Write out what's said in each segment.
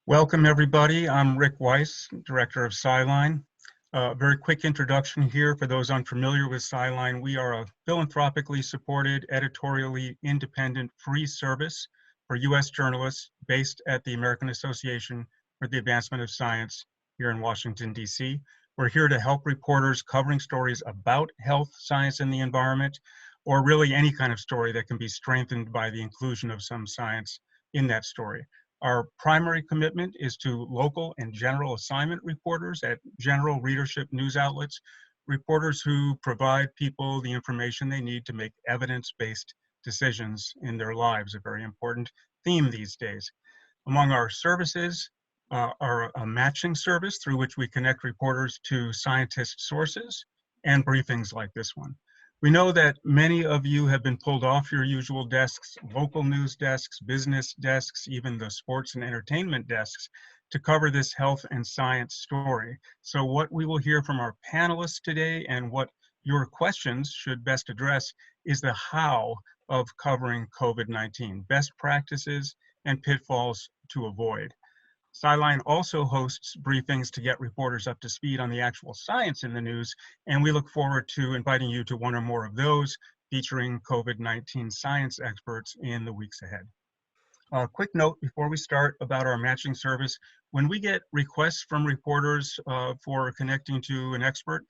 Welcome, everybody. I'm Rick Weiss, Director of SciLine. Very quick introduction here for those unfamiliar with SciLine. We are a philanthropically supported, editorially independent, free service for U.S. journalists based at the American Association for the Advancement of Science here in Washington, D.C. We're here to help reporters covering stories about health, science, and the environment, or really any kind of story that can be strengthened by the inclusion of some science in that story. Our primary commitment is to local and general assignment reporters at general readership news outlets, reporters who provide people the information they need to make evidence-based decisions in their lives, a very important theme these days. Among our services are a matching service through which we connect reporters to scientist sources and briefings like this one. We know that many of you have been pulled off your usual desks, local news desks, business desks, even the sports and entertainment desks, to cover this health and science story. So what we will hear from our panelists today and what your questions should best address is the how of covering COVID-19, best practices and pitfalls to avoid. SciLine also hosts briefings to get reporters up to speed on the actual science in the news, and we look forward to inviting you to one or more of those featuring COVID-19 science experts in the weeks ahead. A quick note before we start about our matching service. When we get requests from reporters for connecting to an expert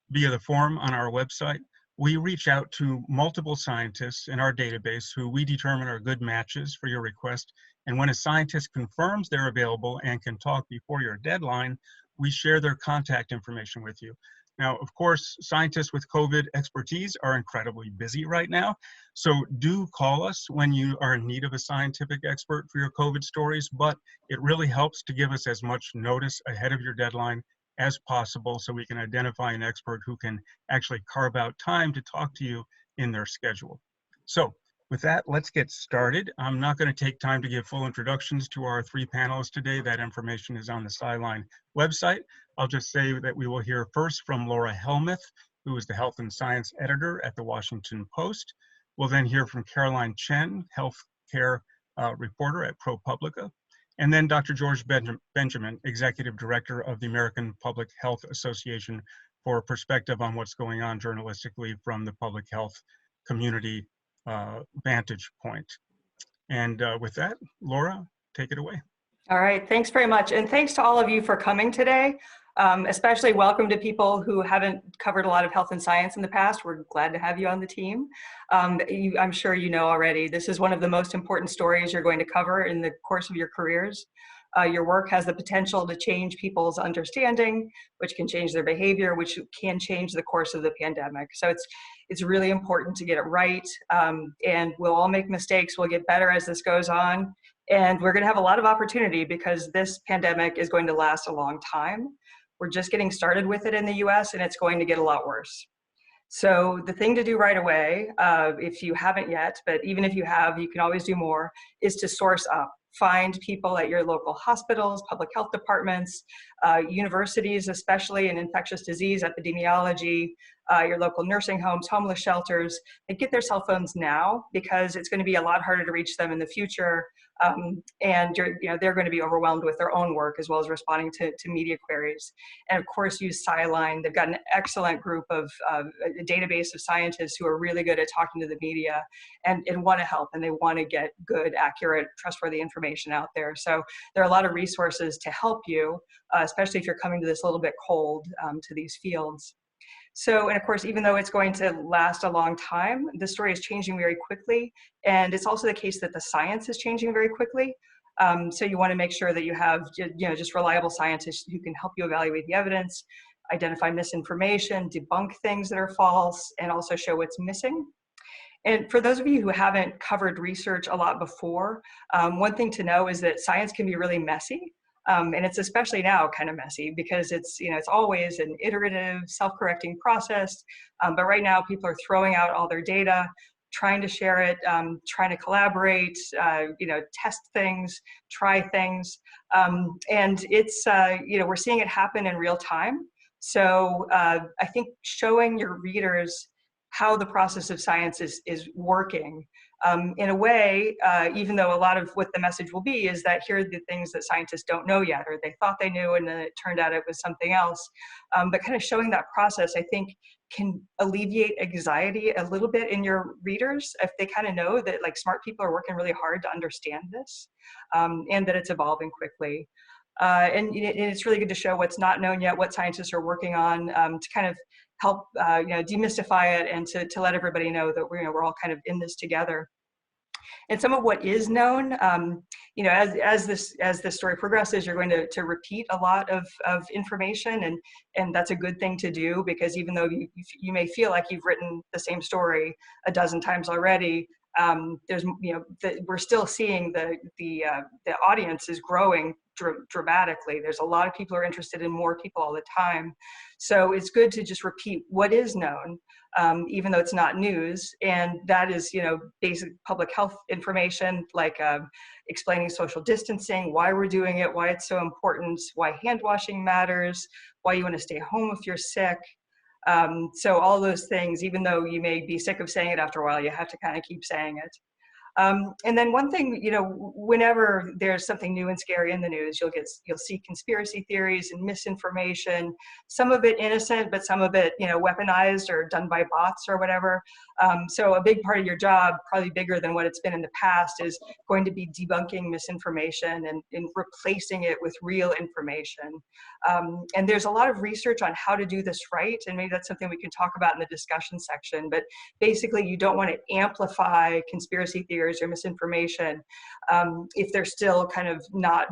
via the form on our website, we reach out to multiple scientists in our database who we determine are good matches for your request. And when a scientist confirms they're available and can talk before your deadline, we share their contact information with you. Now, of course, scientists with COVID expertise are incredibly busy right now. So do call us when you are in need of a scientific expert for your COVID stories, but it really helps to give us as much notice ahead of your deadline as possible so we can identify an expert who can actually carve out time to talk to you in their schedule. So with that, let's get started. I'm not going to take time to give full introductions to our three panelists today. That information is on the SciLine website. I'll just say that we will hear first from Laura Helmuth, who is the health and science editor at the Washington Post. We'll then hear from Caroline Chen, healthcare reporter at ProPublica. And then Dr. George Benjamin, Executive Director of the American Public Health Association, for a perspective on what's going on journalistically from the public health community vantage point. And with that, Laura, take it away. All right, thanks very much. And thanks to all of you for coming today. Especially welcome to people who haven't covered a lot of health and science in the past. We're glad to have you on the team. I'm sure you know already, this is one of the most important stories you're going to cover in the course of your careers. Your work has the potential to change people's understanding, which can change their behavior, which can change the course of the pandemic. So it's really important to get it right. And we'll all make mistakes. We'll get better as this goes on. And we're going to have a lot of opportunity because this pandemic is going to last a long time. We're just getting started with it in the US, and it's going to get a lot worse. So the thing to do right away, if you haven't yet, but even if you have, you can always do more, is to source up. Find people at your local hospitals, public health departments, universities, especially in infectious disease epidemiology, your local nursing homes, homeless shelters, and get their cell phones now because it's going to be a lot harder to reach them in the future. And they're going to be overwhelmed with their own work as well as responding to media queries. And of course, use SciLine. They've got an excellent group of a database of scientists who are really good at talking to the media and want to help, and they want to get good, accurate, trustworthy information out there. So there are a lot of resources to help you, especially if you're coming to this a little bit cold to these fields. So, and of course, even though it's going to last a long time, the story is changing very quickly. And it's also the case that the science is changing very quickly. So you want to make sure that you have just reliable scientists who can help you evaluate the evidence, identify misinformation, debunk things that are false, and also show what's missing. And for those of you who haven't covered research a lot before, one thing to know is that science can be really messy. And it's especially now kind of messy because it's always an iterative, self-correcting process. But right now, people are throwing out all their data, trying to share it, trying to collaborate, test things, try things. And it's, we're seeing it happen in real time. So I think showing your readers how the process of science is working In a way, even though a lot of what the message will be is that here are the things that scientists don't know yet, or they thought they knew and then it turned out it was something else. But kind of showing that process, I think, can alleviate anxiety a little bit in your readers if they kind of know that like smart people are working really hard to understand this, and that it's evolving quickly. And it's really good to show what's not known yet, what scientists are working on, to kind of help demystify it and to let everybody know that we're all kind of in this together. And some of what is known, as this story progresses, you're going to repeat a lot of information, and that's a good thing to do, because even though you may feel like you've written the same story a dozen times already, we're still seeing the audience is growing dramatically. There's a lot of people who are interested in more people all the time. So it's good to just repeat what is known, even though it's not news. And that is, basic public health information, like explaining social distancing, why we're doing it, why it's so important, why hand washing matters, why you want to stay home if you're sick. So all those things, even though you may be sick of saying it after a while, you have to kind of keep saying it. And then one thing, whenever there's something new and scary in the news, you'll see conspiracy theories and misinformation, some of it innocent, but some of it, weaponized or done by bots or whatever. So a big part of your job, probably bigger than what it's been in the past, is going to be debunking misinformation and replacing it with real information. And there's a lot of research on how to do this right, and maybe that's something we can talk about in the discussion section. But basically, you don't want to amplify conspiracy theories or misinformation if they're still kind of not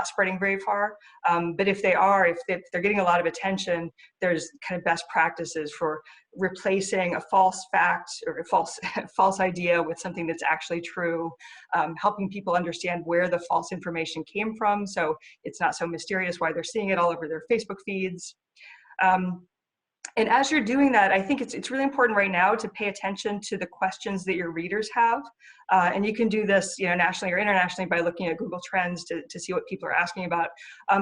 spreading very far. But if they are, if they're getting a lot of attention, there's kind of best practices for replacing a false fact or a false idea with something that's actually true, helping people understand where the false information came from, so it's not so mysterious why they're seeing it all over their Facebook feeds. And as you're doing that, I think it's really important right now to pay attention to the questions that your readers have. And you can do this, nationally or internationally by looking at Google Trends to see what people are asking about.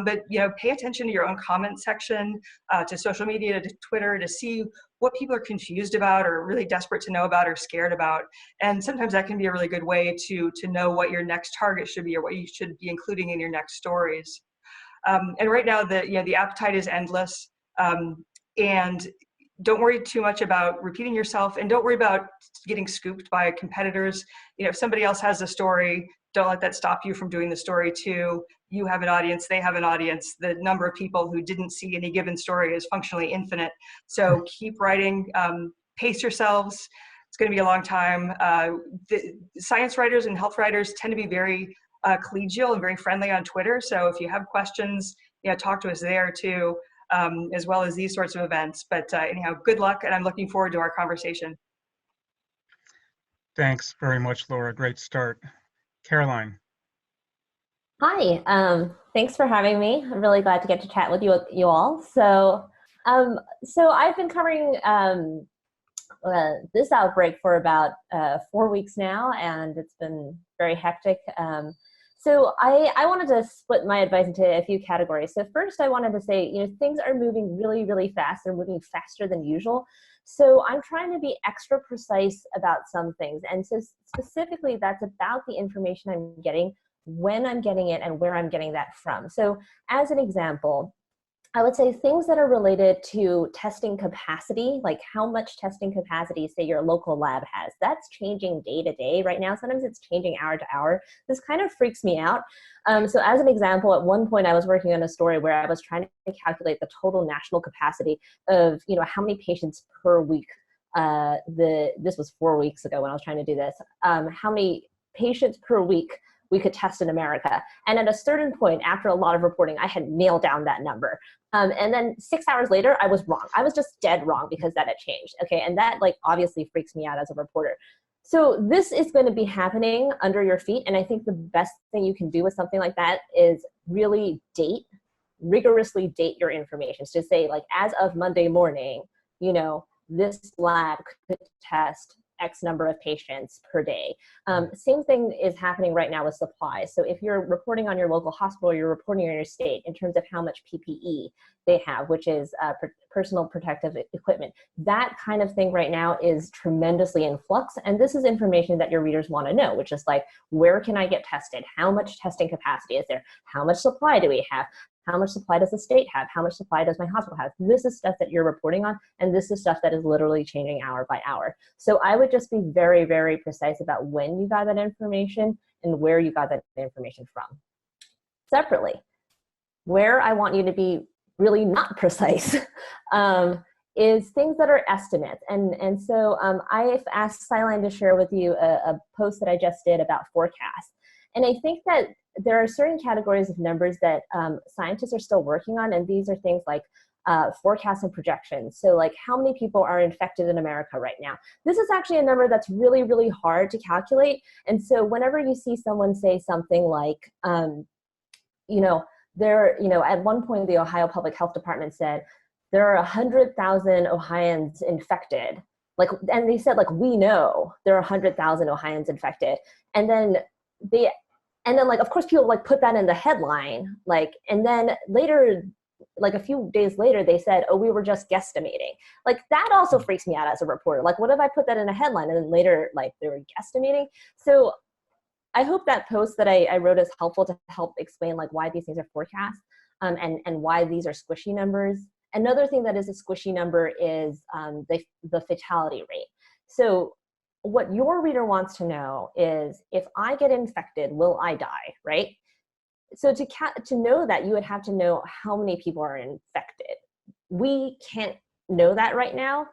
But pay attention to your own comment section, to social media, to Twitter, to see what people are confused about or really desperate to know about or scared about. And sometimes that can be a really good way to know what your next target should be or what you should be including in your next stories. And right now, the appetite is endless. And don't worry too much about repeating yourself, and don't worry about getting scooped by competitors. If somebody else has a story, don't let that stop you from doing the story too. You have an audience, they have an audience. The number of people who didn't see any given story is functionally infinite. So keep writing, pace yourselves. It's going to be a long time. The science writers and health writers tend to be very collegial and very friendly on Twitter. So if you have questions, talk to us there too. As well as these sorts of events. But anyhow, good luck, and I'm looking forward to our conversation. Thanks very much, Laura. Great start. Caroline. Hi, thanks for having me. I'm really glad to get to chat with you all. So I've been covering this outbreak for about 4 weeks now, and it's been very hectic. So I wanted to split my advice into a few categories. So first I wanted to say, things are moving really, really fast. They're moving faster than usual. So I'm trying to be extra precise about some things. And so specifically that's about the information I'm getting, when I'm getting it, and where I'm getting that from. So as an example, I would say things that are related to testing capacity, like how much testing capacity, say, your local lab has. That's changing day to day right now. Sometimes it's changing hour to hour. This kind of freaks me out. So as an example, at one point I was working on a story where I was trying to calculate the total national capacity of, how many patients per week. This was 4 weeks ago when I was trying to do this. How many patients per week we could test in America. And at a certain point, after a lot of reporting, I had nailed down that number. And then 6 hours later, I was wrong. I was just dead wrong because that had changed. Okay, and that obviously freaks me out as a reporter. So this is going to be happening under your feet. And I think the best thing you can do with something like that is really rigorously date your information. So say as of Monday morning, this lab could test X number of patients per day. Same thing is happening right now with supplies. So if you're reporting on your local hospital, you're reporting on your state in terms of how much PPE they have, which is personal protective equipment. That kind of thing right now is tremendously in flux. And this is information that your readers want to know, which is like, where can I get tested? How much testing capacity is there? How much supply do we have? How much supply does the state have? How much supply does my hospital have? This is stuff that you're reporting on, and this is stuff that is literally changing hour by hour. So I would just be very, very precise about when you got that information and where you got that information from. Separately, where I want you to be really not precise is things that are estimates. And so I've asked SciLine to share with you a post that I just did about forecasts. And I think that there are certain categories of numbers that scientists are still working on, and these are things like forecasts and projections. So like, how many people are infected in America right now? This is actually a number that's really, really hard to calculate. And so whenever you see someone say something like, at one point the Ohio Public Health Department said, there are 100,000 Ohioans infected. And they said, like, we know there are 100,000 Ohioans infected. And then of course people like put that in the headline, and then later, like a few days later, they said, oh, we were just guesstimating. Like, that also freaks me out as a reporter. Like, what if I put that in a headline and then later, like, they were guesstimating? So I hope that post that I wrote is helpful to help explain like why these things are forecasts and why these are squishy numbers. Another thing that is a squishy number is the fatality rate. So what your reader wants to know is, if I get infected, will I die, right? So to know that, you would have to know how many people are infected. We can't know that right now.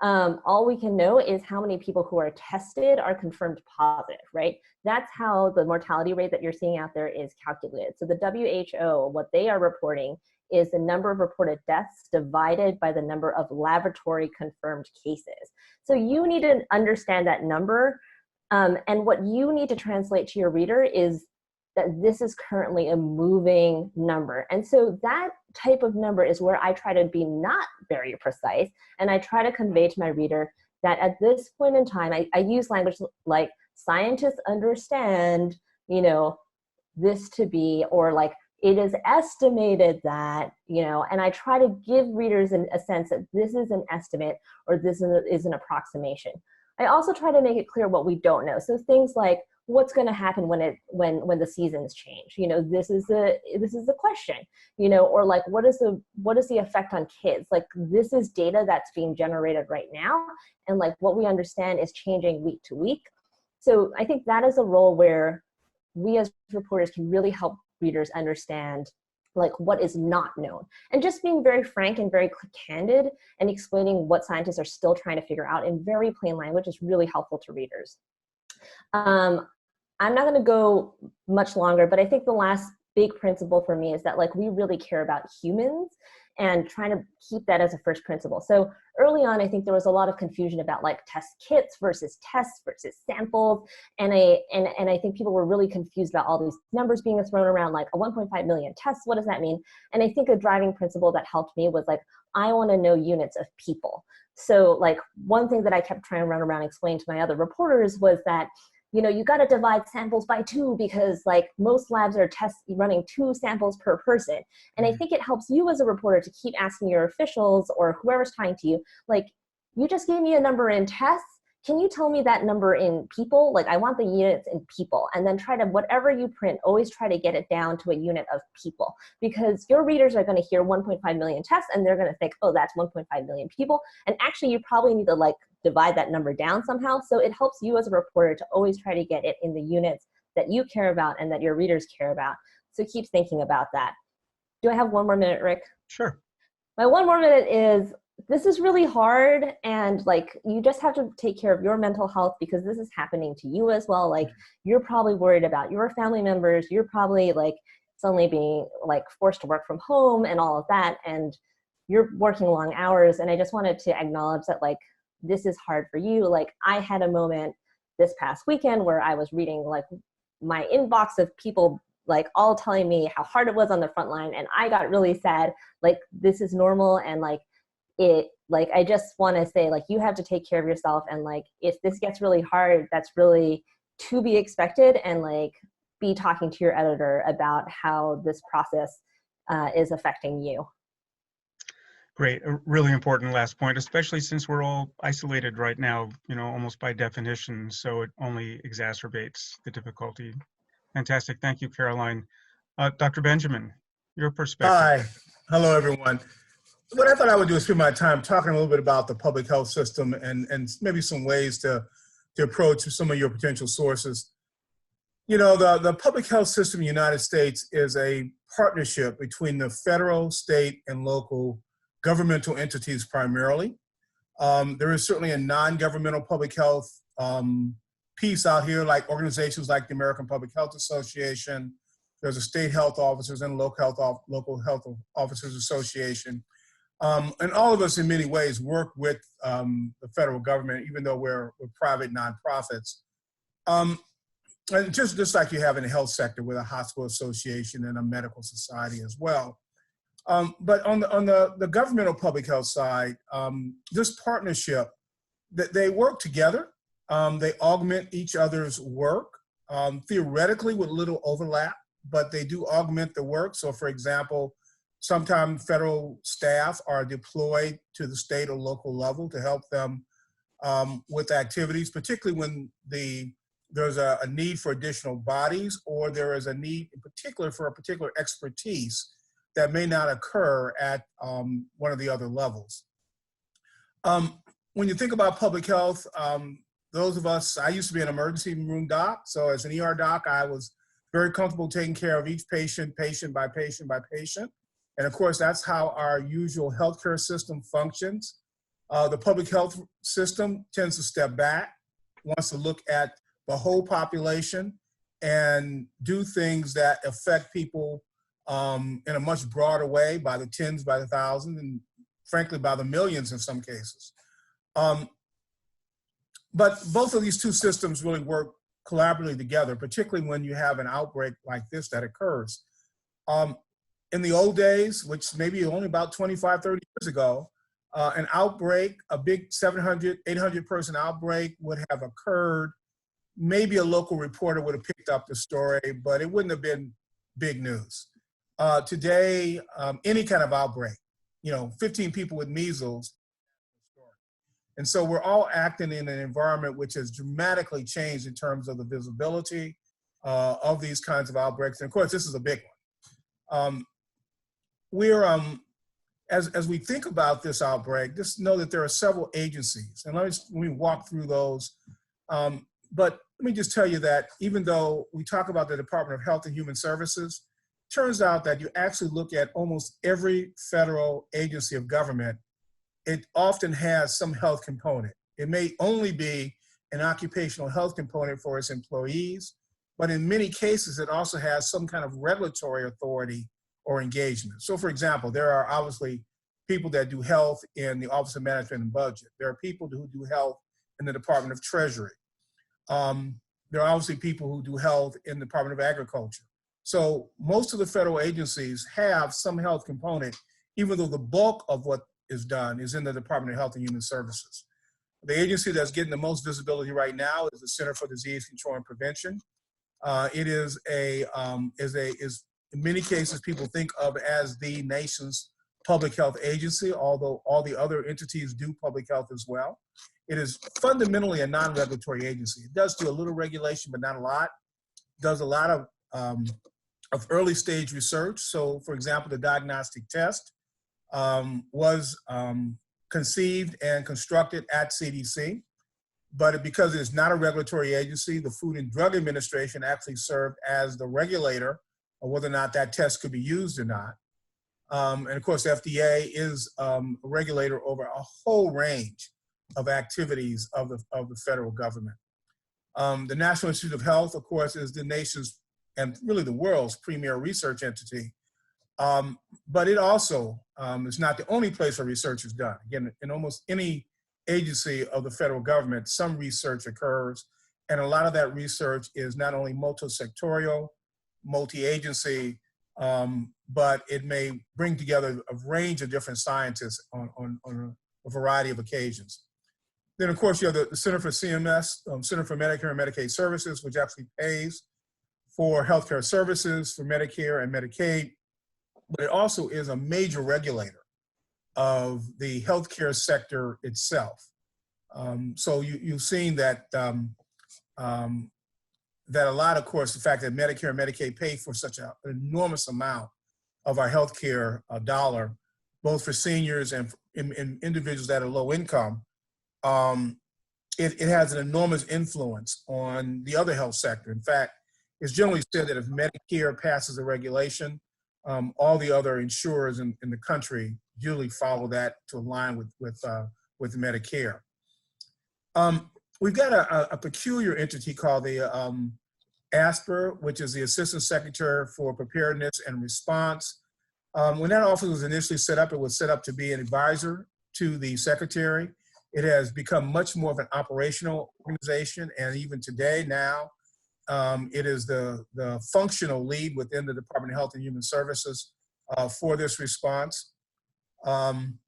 All we can know is how many people who are tested are confirmed positive, right? That's how the mortality rate that you're seeing out there is calculated. So the WHO, what they are reporting is the number of reported deaths divided by the number of laboratory confirmed cases. So you need to understand that number. And what you need to translate to your reader is that this is currently a moving number. And so that type of number is where I try to be not very precise. And I try to convey to my reader that at this point in time, I use language like, scientists understand, this to be, or like, it is estimated that, and I try to give readers a sense that this is an estimate or this is an approximation. I also try to make it clear what we don't know. So things like, what's going to happen when the seasons change? This is the question. Or like, what is the effect on kids? Like, this is data that's being generated right now, and like what we understand is changing week to week. So I think that is a role where we as reporters can really help readers understand like what is not known, and just being very frank and very candid and explaining what scientists are still trying to figure out in very plain language is really helpful to readers. I'm not going to go much longer, but I think the last big principle for me is that like we really care about humans and trying to keep that as a first principle. So early on, I think there was a lot of confusion about like test kits versus tests versus samples. And I think people were really confused about all these numbers being thrown around, like a 1.5 million tests, what does that mean? And I think a driving principle that helped me was like, I want to know units of people. So like one thing that I kept trying to run around and explain to my other reporters was that, you got to divide samples by 2 because like most labs are running 2 samples per person. And I think it helps you as a reporter to keep asking your officials or whoever's talking to you, like, you just gave me a number in tests. Can you tell me that number in people? Like, I want the units in people. And then try to, whatever you print, always try to get it down to a unit of people, because your readers are going to hear 1.5 million tests and they're going to think, oh, that's 1.5 million people. And actually you probably need to like divide that number down somehow. So it helps you as a reporter to always try to get it in the units that you care about and that your readers care about. So keep thinking about that. Do I have 1 more minute, Rick? Sure. My 1 more minute is, this is really hard, and like you just have to take care of your mental health, because this is happening to you as well. Like, you're probably worried about your family members. You're probably like suddenly being like forced to work from home and all of that, and you're working long hours. And I just wanted to acknowledge that like this is hard for you. Like, I had a moment this past weekend where I was reading like my inbox of people like all telling me how hard it was on the front line, and I got really sad. Like, this is normal, and like like, I just want to say, like, you have to take care of yourself. And like, if this gets really hard, that's really to be expected. And like, be talking to your editor about how this process is affecting you. Great, a really important last point, especially since we're all isolated right now, almost by definition, so it only exacerbates the difficulty. Fantastic, thank you, Caroline. Dr. Benjamin, your perspective. Hi, hello everyone. What I thought I would do is spend my time talking a little bit about the public health system and maybe some ways to approach some of your potential sources. The public health system in the United States is a partnership between the federal, state, and local governmental entities primarily. There is certainly a non-governmental public health piece out here, like organizations like the American Public Health Association. There's a state health officers and local health officers association. And all of us in many ways work with the federal government, even though we're private nonprofits. And just like you have in the health sector with a hospital association and a medical society as well. But on the governmental public health side, this partnership, they work together. They augment each other's work, theoretically with little overlap, but they do augment the work. So for example, sometimes federal staff are deployed to the state or local level to help them with activities, particularly when there's a need for additional bodies, or there is a need in particular for a particular expertise that may not occur at one of the other levels. When you think about public health, those of us, I used to be an emergency room doc, so as an ER doc, I was very comfortable taking care of each patient, patient by patient by patient. And of course, that's how our usual healthcare system functions. The public health system tends to step back, wants to look at the whole population and do things that affect people in a much broader way, by the tens, by the thousands, and frankly, by the millions in some cases. But both of these two systems really work collaboratively together, particularly when you have an outbreak like this that occurs. In the old days, which maybe only about 25, 30 years ago, an outbreak, a big 700, 800 person outbreak would have occurred. Maybe a local reporter would have picked up the story, but it wouldn't have been big news. Today, any kind of outbreak, 15 people with measles. And so we're all acting in an environment which has dramatically changed in terms of the visibility of these kinds of outbreaks. And of course, this is a big one. As we think about this outbreak, just know that there are several agencies, and let me walk through those. But let me just tell you that even though we talk about the Department of Health and Human Services, it turns out that you actually look at almost every federal agency of government, it often has some health component. It may only be an occupational health component for its employees, but in many cases, it also has some kind of regulatory authority or engagement. So for example, there are obviously people that do health in the Office of Management and Budget. There are people who do health in the Department of Treasury. There are obviously people who do health in the Department of Agriculture. So most of the federal agencies have some health component, even though the bulk of what is done is in the Department of Health and Human Services. The agency that's getting the most visibility right now is the Center for Disease Control and Prevention. It is in many cases people think of as the nation's public health agency, although all the other entities do public health as well. It is fundamentally a non-regulatory agency. It does do a little regulation, but not a lot. It does a lot of early stage research. So for example, the diagnostic test was conceived and constructed at CDC, but because it is not a regulatory agency, the Food and Drug Administration actually served as the regulator of whether or not that test could be used or not. And of course, FDA is a regulator over a whole range of activities of the federal government. The National Institute of Health, of course, is the nation's and really the world's premier research entity. But it also is not the only place where research is done. Again, in almost any agency of the federal government, some research occurs, and a lot of that research is not only multi-sectorial, multi-agency, but it may bring together a range of different scientists on a variety of occasions. Then, of course, you have the Center for CMS, Center for Medicare and Medicaid Services, which actually pays for healthcare services for Medicare and Medicaid, but it also is a major regulator of the healthcare sector itself. So you've seen that that a lot, of course, the fact that Medicare and Medicaid pay for such an enormous amount of our healthcare dollar, both for seniors and individuals that are low income, it has an enormous influence on the other health sector. In fact, it's generally said that if Medicare passes a regulation, all the other insurers in the country usually follow that to align with Medicare. We've got a peculiar entity called the ASPR, which is the Assistant Secretary for Preparedness and Response. When that office was initially set up, it was set up to be an advisor to the Secretary. It has become much more of an operational organization, and even today now, it is the functional lead within the Department of Health and Human Services for this response. And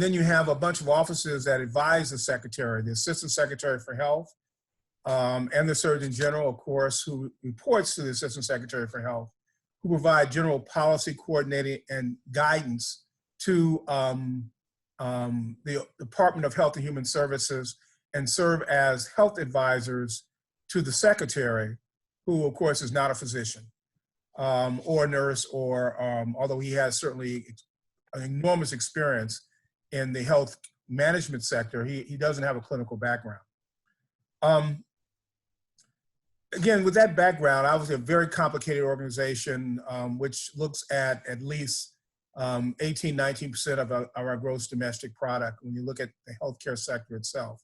then you have a bunch of offices that advise the Secretary, the Assistant Secretary for Health, and the Surgeon General, of course, who reports to the Assistant Secretary for Health, who provide general policy coordinating and guidance to the Department of Health and Human Services and serve as health advisors to the Secretary, who, of course, is not a physician or a nurse, or although he has certainly an enormous experience in the health management sector, he doesn't have a clinical background. Again, with that background, obviously a very complicated organization, which looks at least 18–19% of our gross domestic product when you look at the healthcare sector itself.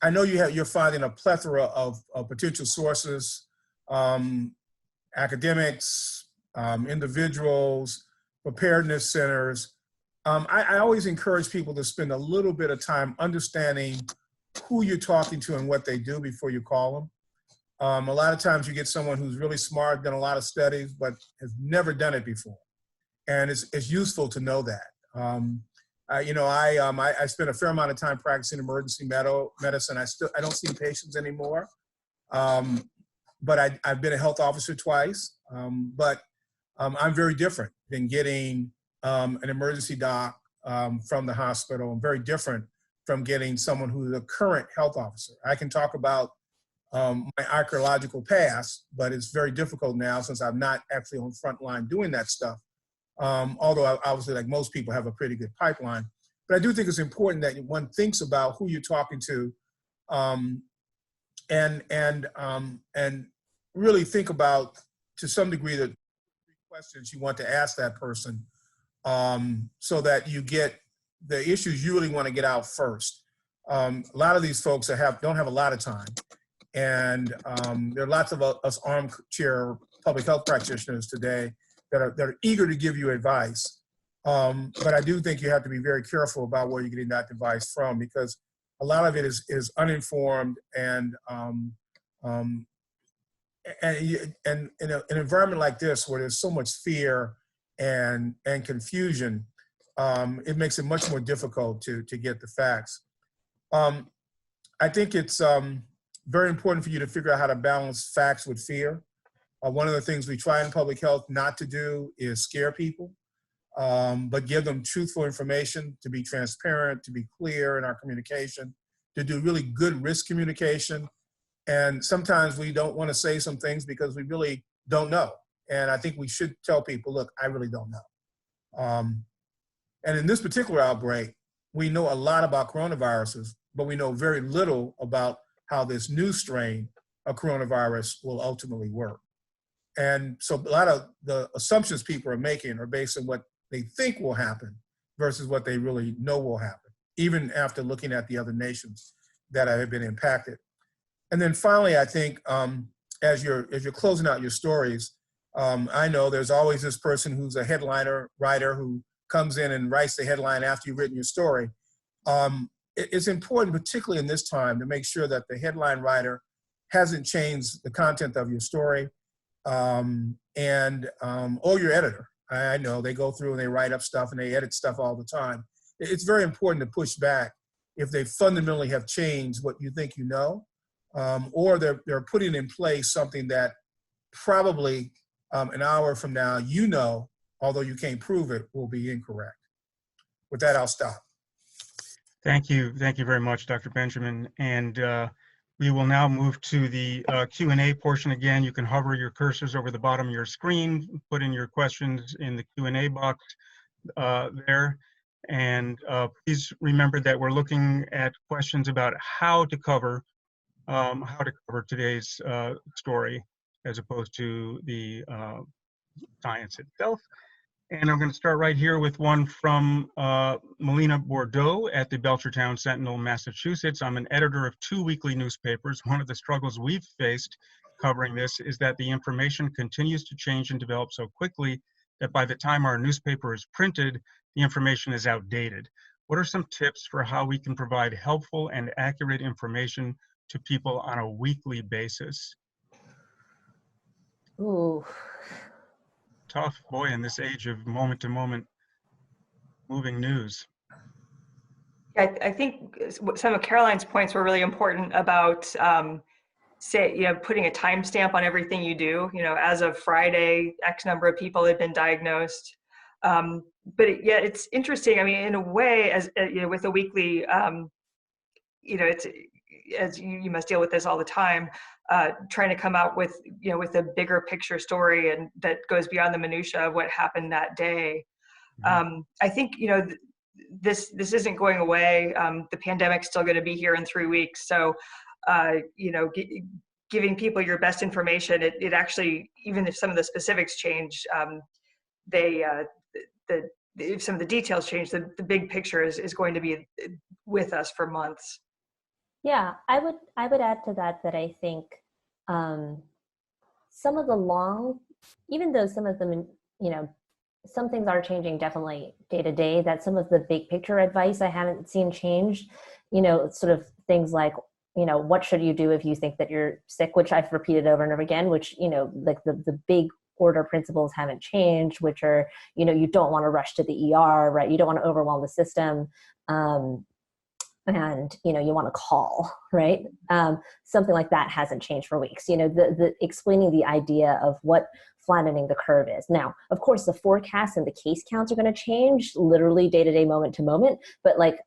I know you're finding a plethora of potential sources, academics, individuals, preparedness centers. I always encourage people to spend a little bit of time understanding who you're talking to and what they do before you call them. A lot of times you get someone who's really smart, done a lot of studies, but has never done it before. And it's useful to know that. I spent a fair amount of time practicing emergency medicine. I don't see patients anymore, but I've been a health officer twice. But I'm very different than getting an emergency doc from the hospital. I'm very different from getting someone who's a current health officer. I can talk about my archaeological past, but it's very difficult now since I'm not actually on front line doing that stuff. Although I obviously, like most people, have a pretty good pipeline. But I do think it's important that one thinks about who you're talking to, and really think about, to some degree, the questions you want to ask that person, so that you get the issues you really want to get out first. A lot of these folks don't have a lot of time, and there are lots of us armchair public health practitioners today that are eager to give you advice. But I do think you have to be very careful about where you're getting that advice from, because a lot of it is uninformed, and in an environment like this where there's so much fear and confusion, it makes it much more difficult to get the facts. I think it's very important for you to figure out how to balance facts with fear. One of the things we try in public health not to do is scare people, but give them truthful information, to be transparent, to be clear in our communication, to do really good risk communication. And sometimes we don't want to say some things because we really don't know. And I think we should tell people, look, I really don't know. And in this particular outbreak, we know a lot about coronaviruses, but we know very little about how this new strain of coronavirus will ultimately work. And so a lot of the assumptions people are making are based on what they think will happen versus what they really know will happen, even after looking at the other nations that have been impacted. And then finally, I think as you're closing out your stories, I know there's always this person who's a headliner writer who comes in and writes the headline after you've written your story. It's important, particularly in this time, to make sure that the headline writer hasn't changed the content of your story, or your editor. I know they go through and they write up stuff and they edit stuff all the time. it's very important to push back if they fundamentally have changed what you think you know, or they're putting in place something that probably an hour from now, you know, although you can't prove it, will be incorrect. With that, I'll stop. Thank you. Thank you very much, Dr. Benjamin. And we will now move to the Q&A portion. Again, you can hover your cursors over the bottom of your screen, put in your questions in the Q&A box there. And please remember that we're looking at questions about how to cover today's story as opposed to the science itself. And I'm going to start right here with one from Melina Bordeaux at the Belchertown Sentinel, Massachusetts. I'm an editor of 2 weekly newspapers. One of the struggles we've faced covering this is that the information continues to change and develop so quickly that by the time our newspaper is printed, the information is outdated. What are some tips for how we can provide helpful and accurate information to people on a weekly basis? Ooh. Tough, boy, in this age of moment-to-moment moving news. I think some of Caroline's points were really important about putting a timestamp on everything you do. As of Friday, X number of people had been diagnosed. But it's interesting. I mean, in a way, as with a weekly, it's as you must deal with this all the time. Trying to come out with with a bigger picture story and that goes beyond the minutia of what happened that day. I think this isn't going away. The pandemic's still going to be here in 3 weeks. So giving people your best information, it actually, even if some of the specifics change, if some of the details change, the big picture is going to be with us for months. Yeah, I would add to that I think some of the even though some of them, some things are changing definitely day to day, that some of the big picture advice I haven't seen change, sort of things like, what should you do if you think that you're sick, which I've repeated over and over again, which, like the big order principles haven't changed, which are, you don't want to rush to the ER, right? You don't want to overwhelm the system. And you want to call, right? Something like that hasn't changed for weeks. The explaining the idea of what flattening the curve is. Now, of course, the forecasts and the case counts are going to change literally day to day, moment to moment. But like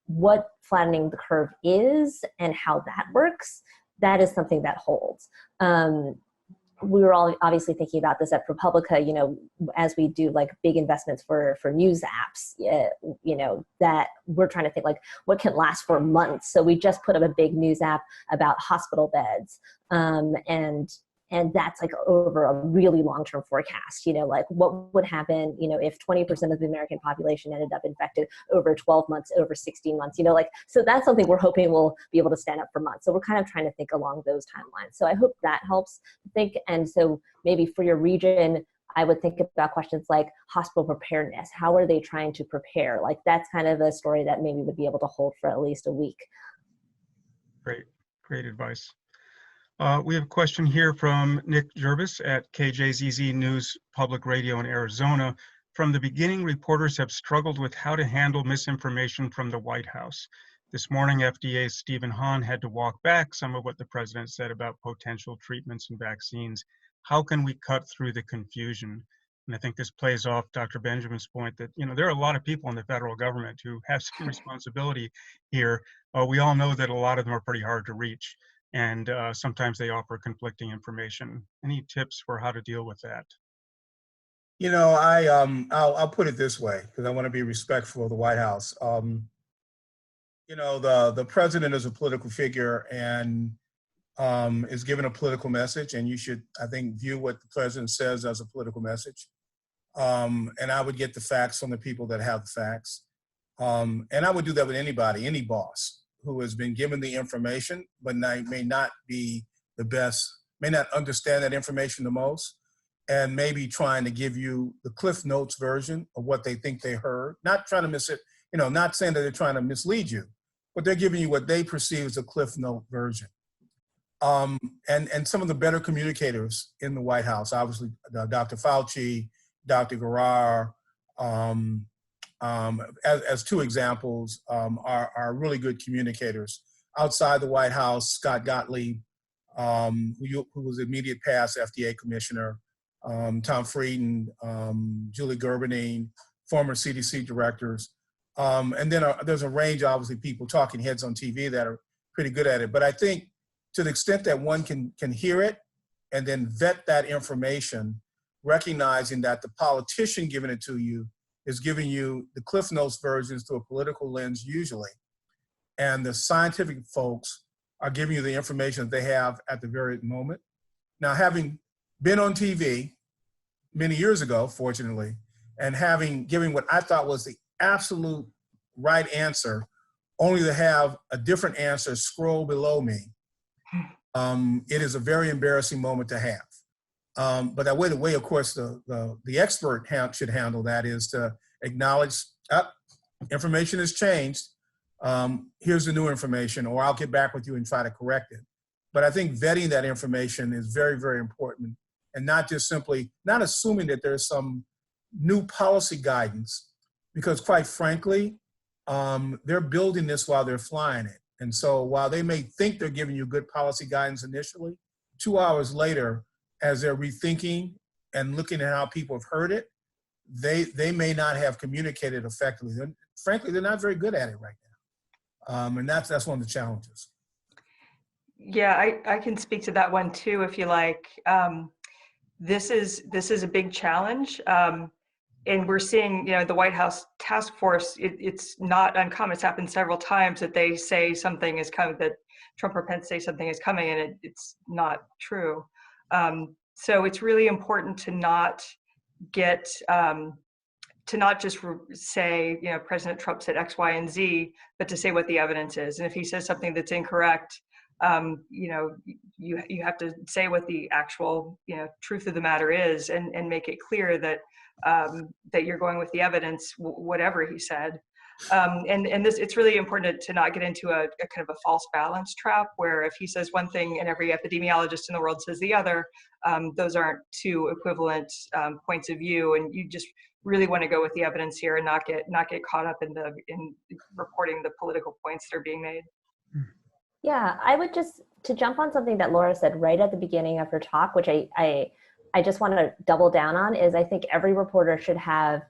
what flattening the curve is and how that works, that is something that holds. We were all obviously thinking about this at ProPublica, as we do like big investments for news apps, that we're trying to think like what can last for months. So we just put up a big news app about hospital beds. And that's like over a really long-term forecast, like what would happen, if 20% of the American population ended up infected over 12 months, over 16 months, so that's something we're hoping we'll be able to stand up for months. So we're kind of trying to think along those timelines. So I hope that helps think. And so maybe for your region, I would think about questions like hospital preparedness. How are they trying to prepare? Like that's kind of a story that maybe would be able to hold for at least a week. Great advice. We have a question here from Nick Jervis at KJZZ News Public Radio in Arizona. From the beginning, reporters have struggled with how to handle misinformation from the White House. This morning, FDA's Stephen Hahn had to walk back some of what the president said about potential treatments and vaccines. How can we cut through the confusion? And I think this plays off Dr. Benjamin's point that, there are a lot of people in the federal government who have some responsibility here. We all know that a lot of them are pretty hard to reach. And sometimes they offer conflicting information. Any tips for how to deal with that? I'll put it this way because I want to be respectful of the White House. The president is a political figure and is given a political message, and you should, I think, view what the president says as a political message. And I would get the facts from the people that have the facts. And I would do that with anybody, any boss who has been given the information, but may not be the best, may not understand that information the most, and maybe trying to give you the Cliff Notes version of what they think they heard. Not trying to miss it, not saying that they're trying to mislead you, but they're giving you what they perceive as a Cliff Note version. And some of the better communicators in the White House, obviously Dr. Fauci, Dr. Garrar, as two examples, are really good communicators. Outside the White House, Scott Gottlieb, who was immediate past FDA commissioner, Tom Frieden, Julie Gerberding, former CDC directors. And then there's a range, obviously, people, talking heads on TV that are pretty good at it. But I think to the extent that one can hear it and then vet that information, recognizing that the politician giving it to you is giving you the Cliff Notes versions through a political lens usually, and the scientific folks are giving you the information that they have at the very moment. Now, having been on TV many years ago, fortunately, and giving what I thought was the absolute right answer, only to have a different answer scroll below me, it is a very embarrassing moment to have. But the way, of course, the expert should handle that is to acknowledge, information has changed. Here's the new information, or I'll get back with you and try to correct it. But I think vetting that information is very, very important, and not just simply, not assuming that there's some new policy guidance, because quite frankly, they're building this while they're flying it. And so while they may think they're giving you good policy guidance initially, 2 hours later, as they're rethinking and looking at how people have heard it, they may not have communicated effectively. Frankly, they're not very good at it right now. And that's one of the challenges. Yeah, I can speak to that one too, if you like. This is a big challenge. And we're seeing, the White House task force, it's not uncommon. It's happened several times that they say something is coming, that Trump or Pence say something is coming, and it's not true. So it's really important to not get, to not just say, President Trump said X, Y, and Z, but to say what the evidence is. And if he says something that's incorrect, you have to say what the actual, truth of the matter is, and make it clear that that you're going with the evidence, whatever he said. And this, it's really important to not get into a kind of a false balance trap, where if he says one thing and every epidemiologist in the world says the other, those aren't two equivalent points of view. And you just really want to go with the evidence here and not get caught up in reporting the political points that are being made. Yeah, I would to jump on something that Laura said right at the beginning of her talk, which I just want to double down on, is I think every reporter should have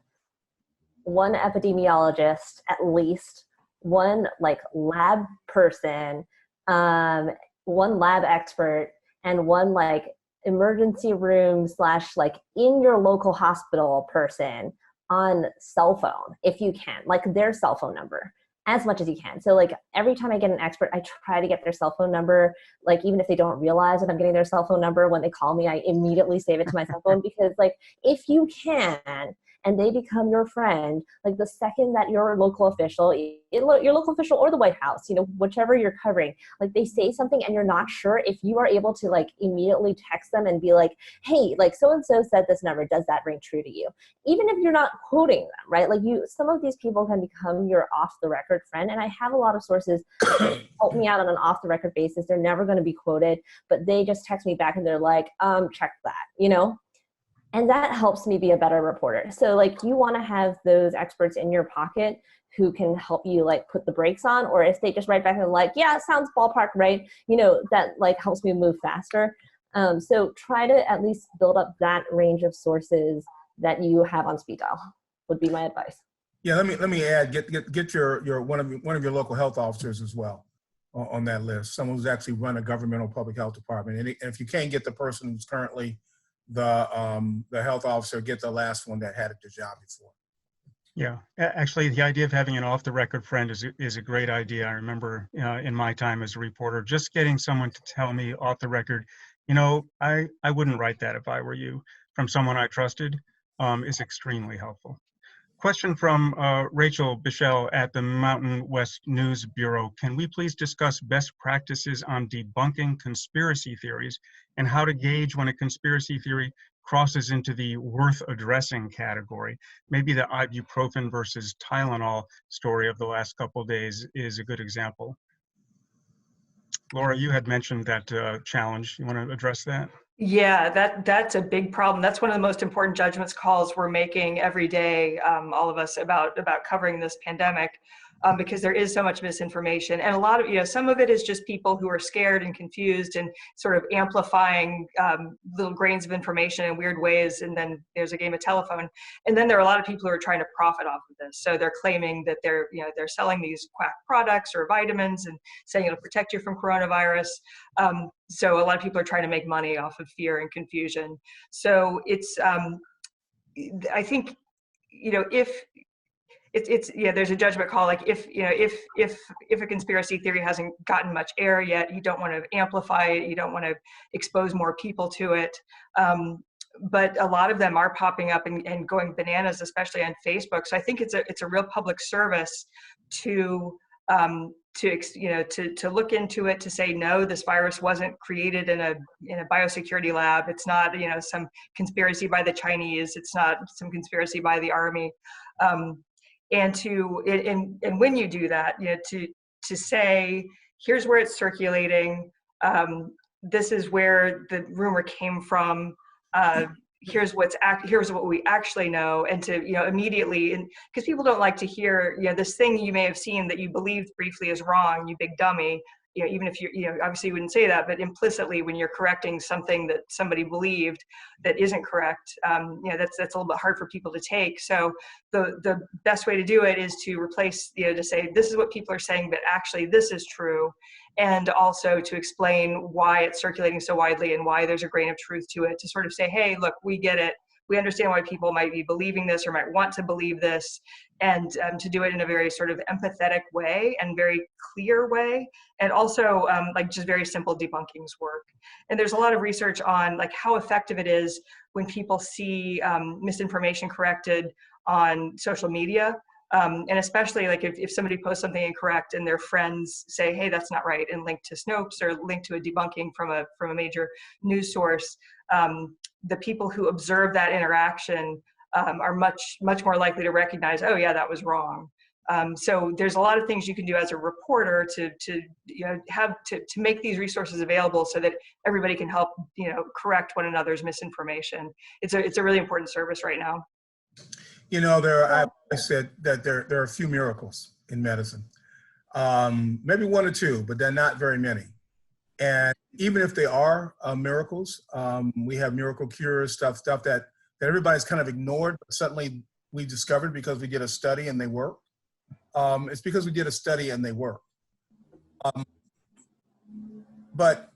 one epidemiologist, at least, one lab person, one lab expert, and one emergency room / in your local hospital person on cell phone, if you can, their cell phone number, as much as you can. So every time I get an expert, I try to get their cell phone number. Even if they don't realize that I'm getting their cell phone number, when they call me, I immediately save it to my cell phone, because if you can, and they become your friend, the second that your local official or the White House, whichever you're covering, they say something and you're not sure, if you are able to immediately text them and be hey, so-and-so said this number, does that ring true to you? Even if you're not quoting them, right? Some of these people can become your off-the-record friend. And I have a lot of sources that help me out on an off-the-record basis. They're never going to be quoted, but they just text me back and they're check that, And that helps me be a better reporter. So you want to have those experts in your pocket who can help you put the brakes on, or if they just write back and yeah, it sounds ballpark right, that helps me move faster. So try to at least build up that range of sources that you have on speed dial, would be my advice. Yeah, let me add, get your one of your local health officers as well on that list. Someone who's actually run a governmental public health department. And if you can't get the person who's currently the health officer, get the last one that had the job before. Yeah, actually, the idea of having an off-the-record friend is a great idea. I remember in my time as a reporter, just getting someone to tell me off the record, I wouldn't write that if I were you, from someone I trusted, is extremely helpful. Question from Rachel Bichelle at the Mountain West News Bureau. Can we please discuss best practices on debunking conspiracy theories and how to gauge when a conspiracy theory crosses into the worth addressing category? Maybe the ibuprofen versus Tylenol story of the last couple of days is a good example. Laura, you had mentioned that challenge. You want to address that? Yeah, that's a big problem. That's one of the most important judgments calls we're making every day, all of us, about covering this pandemic, because there is so much misinformation, and a lot of, some of it is just people who are scared and confused and sort of amplifying little grains of information in weird ways, and then there's a game of telephone, and then there are a lot of people who are trying to profit off of this. So they're claiming that they're selling these quack products or vitamins and saying it'll protect you from coronavirus. So a lot of people are trying to make money off of fear and confusion. So it's, I think, if there's a judgment call, like if a conspiracy theory hasn't gotten much air yet, you don't want to amplify it, you don't want to expose more people to it. But a lot of them are popping up and going bananas, especially on Facebook. So I think it's a real public service to look into it, to say, no, this virus wasn't created in a biosecurity lab. It's not, some conspiracy by the Chinese. It's not some conspiracy by the army. And when you do that, to say, here's where it's circulating. This is where the rumor came from. Here's what we actually know, and to immediately, and because people don't like to hear this thing you may have seen that you believed briefly is wrong, you big dummy. Even if obviously you wouldn't say that, but implicitly when you're correcting something that somebody believed that isn't correct, that's a little bit hard for people to take. So the best way to do it is to replace, to say, this is what people are saying, but actually this is true. And also to explain why it's circulating so widely and why there's a grain of truth to it, to sort of say, hey, look, we get it. We understand why people might be believing this or might want to believe this, and to do it in a very sort of empathetic way and very clear way, and also like just very simple debunkings work. And there's a lot of research on like how effective it is when people see misinformation corrected on social media. And especially like if somebody posts something incorrect and their friends say, hey, that's not right, and link to Snopes or link to a debunking from a major news source, the people who observe that interaction are much more likely to recognize, oh yeah, that was wrong. So there's a lot of things you can do as a reporter to make these resources available so that everybody can help correct one another's misinformation. It's a really important service right now. I said that there are a few miracles in medicine, maybe one or two, but they're not very many. And even if they are miracles, we have miracle cures, stuff that everybody's kind of ignored, but suddenly we discovered because we did a study and they work. It's because we did a study and they work. But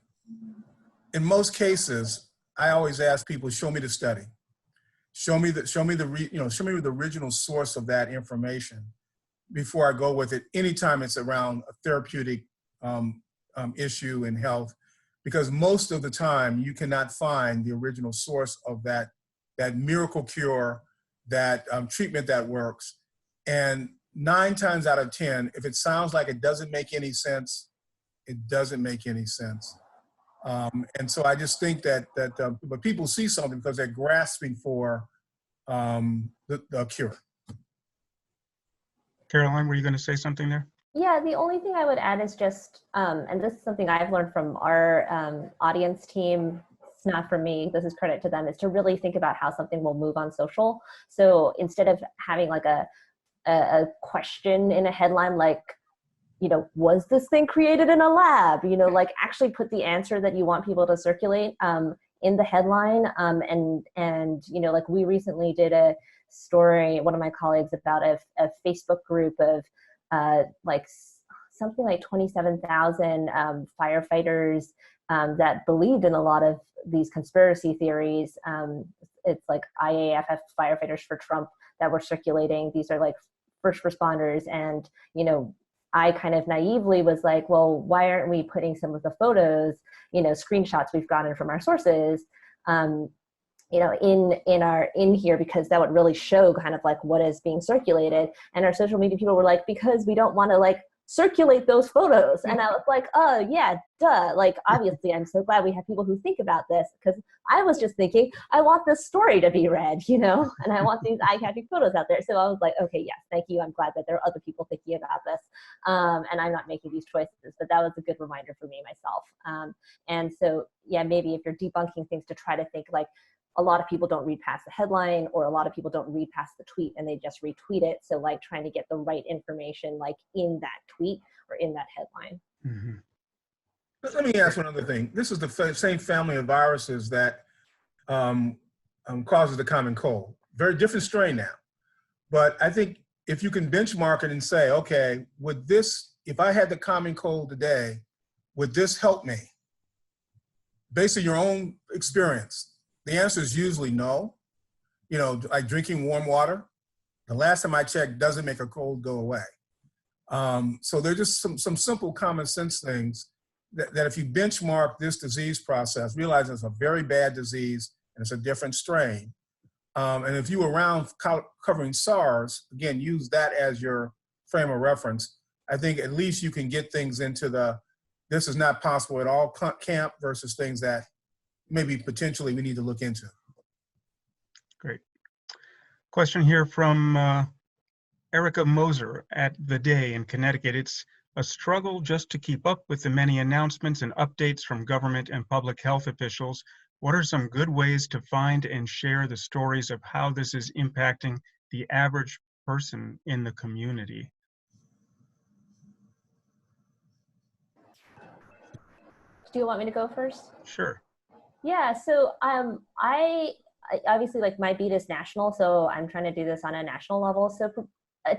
in most cases, I always ask people, show me the study. Show me the original source of that information before I go with it. Anytime it's around a therapeutic issue in health, because most of the time you cannot find the original source of that miracle cure, that treatment that works. And 9 times out of 10, if it sounds like it doesn't make any sense, it doesn't make any sense. And so I just think that but people see something because they're grasping for the cure. Caroline, were you going to say something there? Yeah, the only thing I would add is just, and this is something I've learned from our audience team, it's not from me, this is credit to them, is to really think about how something will move on social. So instead of having like a question in a headline like, was this thing created in a lab? Like actually put the answer that you want people to circulate in the headline. And like we recently did a story, one of my colleagues, about a Facebook group of like something like 27,000 firefighters that believed in a lot of these conspiracy theories. It's like IAFF firefighters for Trump that were circulating. These are like first responders. And, I kind of naively was like, well, why aren't we putting some of the photos, screenshots we've gotten from our sources, in here, because that would really show kind of like what is being circulated. And our social media people were like, because we don't want to like circulate those photos. And I was like, oh yeah, duh. Like, obviously I'm so glad we have people who think about this, because I was just thinking, I want this story to be read, you know, and I want these eye-catching photos out there. So I was like, okay, yes, thank you. I'm glad that there are other people thinking about this. And I'm not making these choices, but that was a good reminder for me myself. And so, yeah, maybe if you're debunking things, to try to think like, a lot of people don't read past the headline, or a lot of people don't read past the tweet and they just retweet it. So like trying to get the right information like in that tweet or in that headline. Mm-hmm. Let me ask one other thing. This is the same family of viruses that causes the common cold. Very different strain now. But I think if you can benchmark it and say, okay, would this, if I had the common cold today, would this help me? Based on your own experience, the answer is usually no. You know, like drinking warm water, the last time I checked, doesn't make a cold go away. So they're just some simple common sense things that if you benchmark this disease process, realize it's a very bad disease and it's a different strain. And if you were around covering SARS, again, use that as your frame of reference. I think at least you can get things into the, this is not possible at all camp versus things that maybe potentially we need to look into. Great. Question here from Erica Moser at The Day in Connecticut. It's a struggle just to keep up with the many announcements and updates from government and public health officials. What are some good ways to find and share the stories of how this is impacting the average person in the community? Do you want me to go first? Sure. Yeah, so I obviously, like, my beat is national, so I'm trying to do this on a national level. So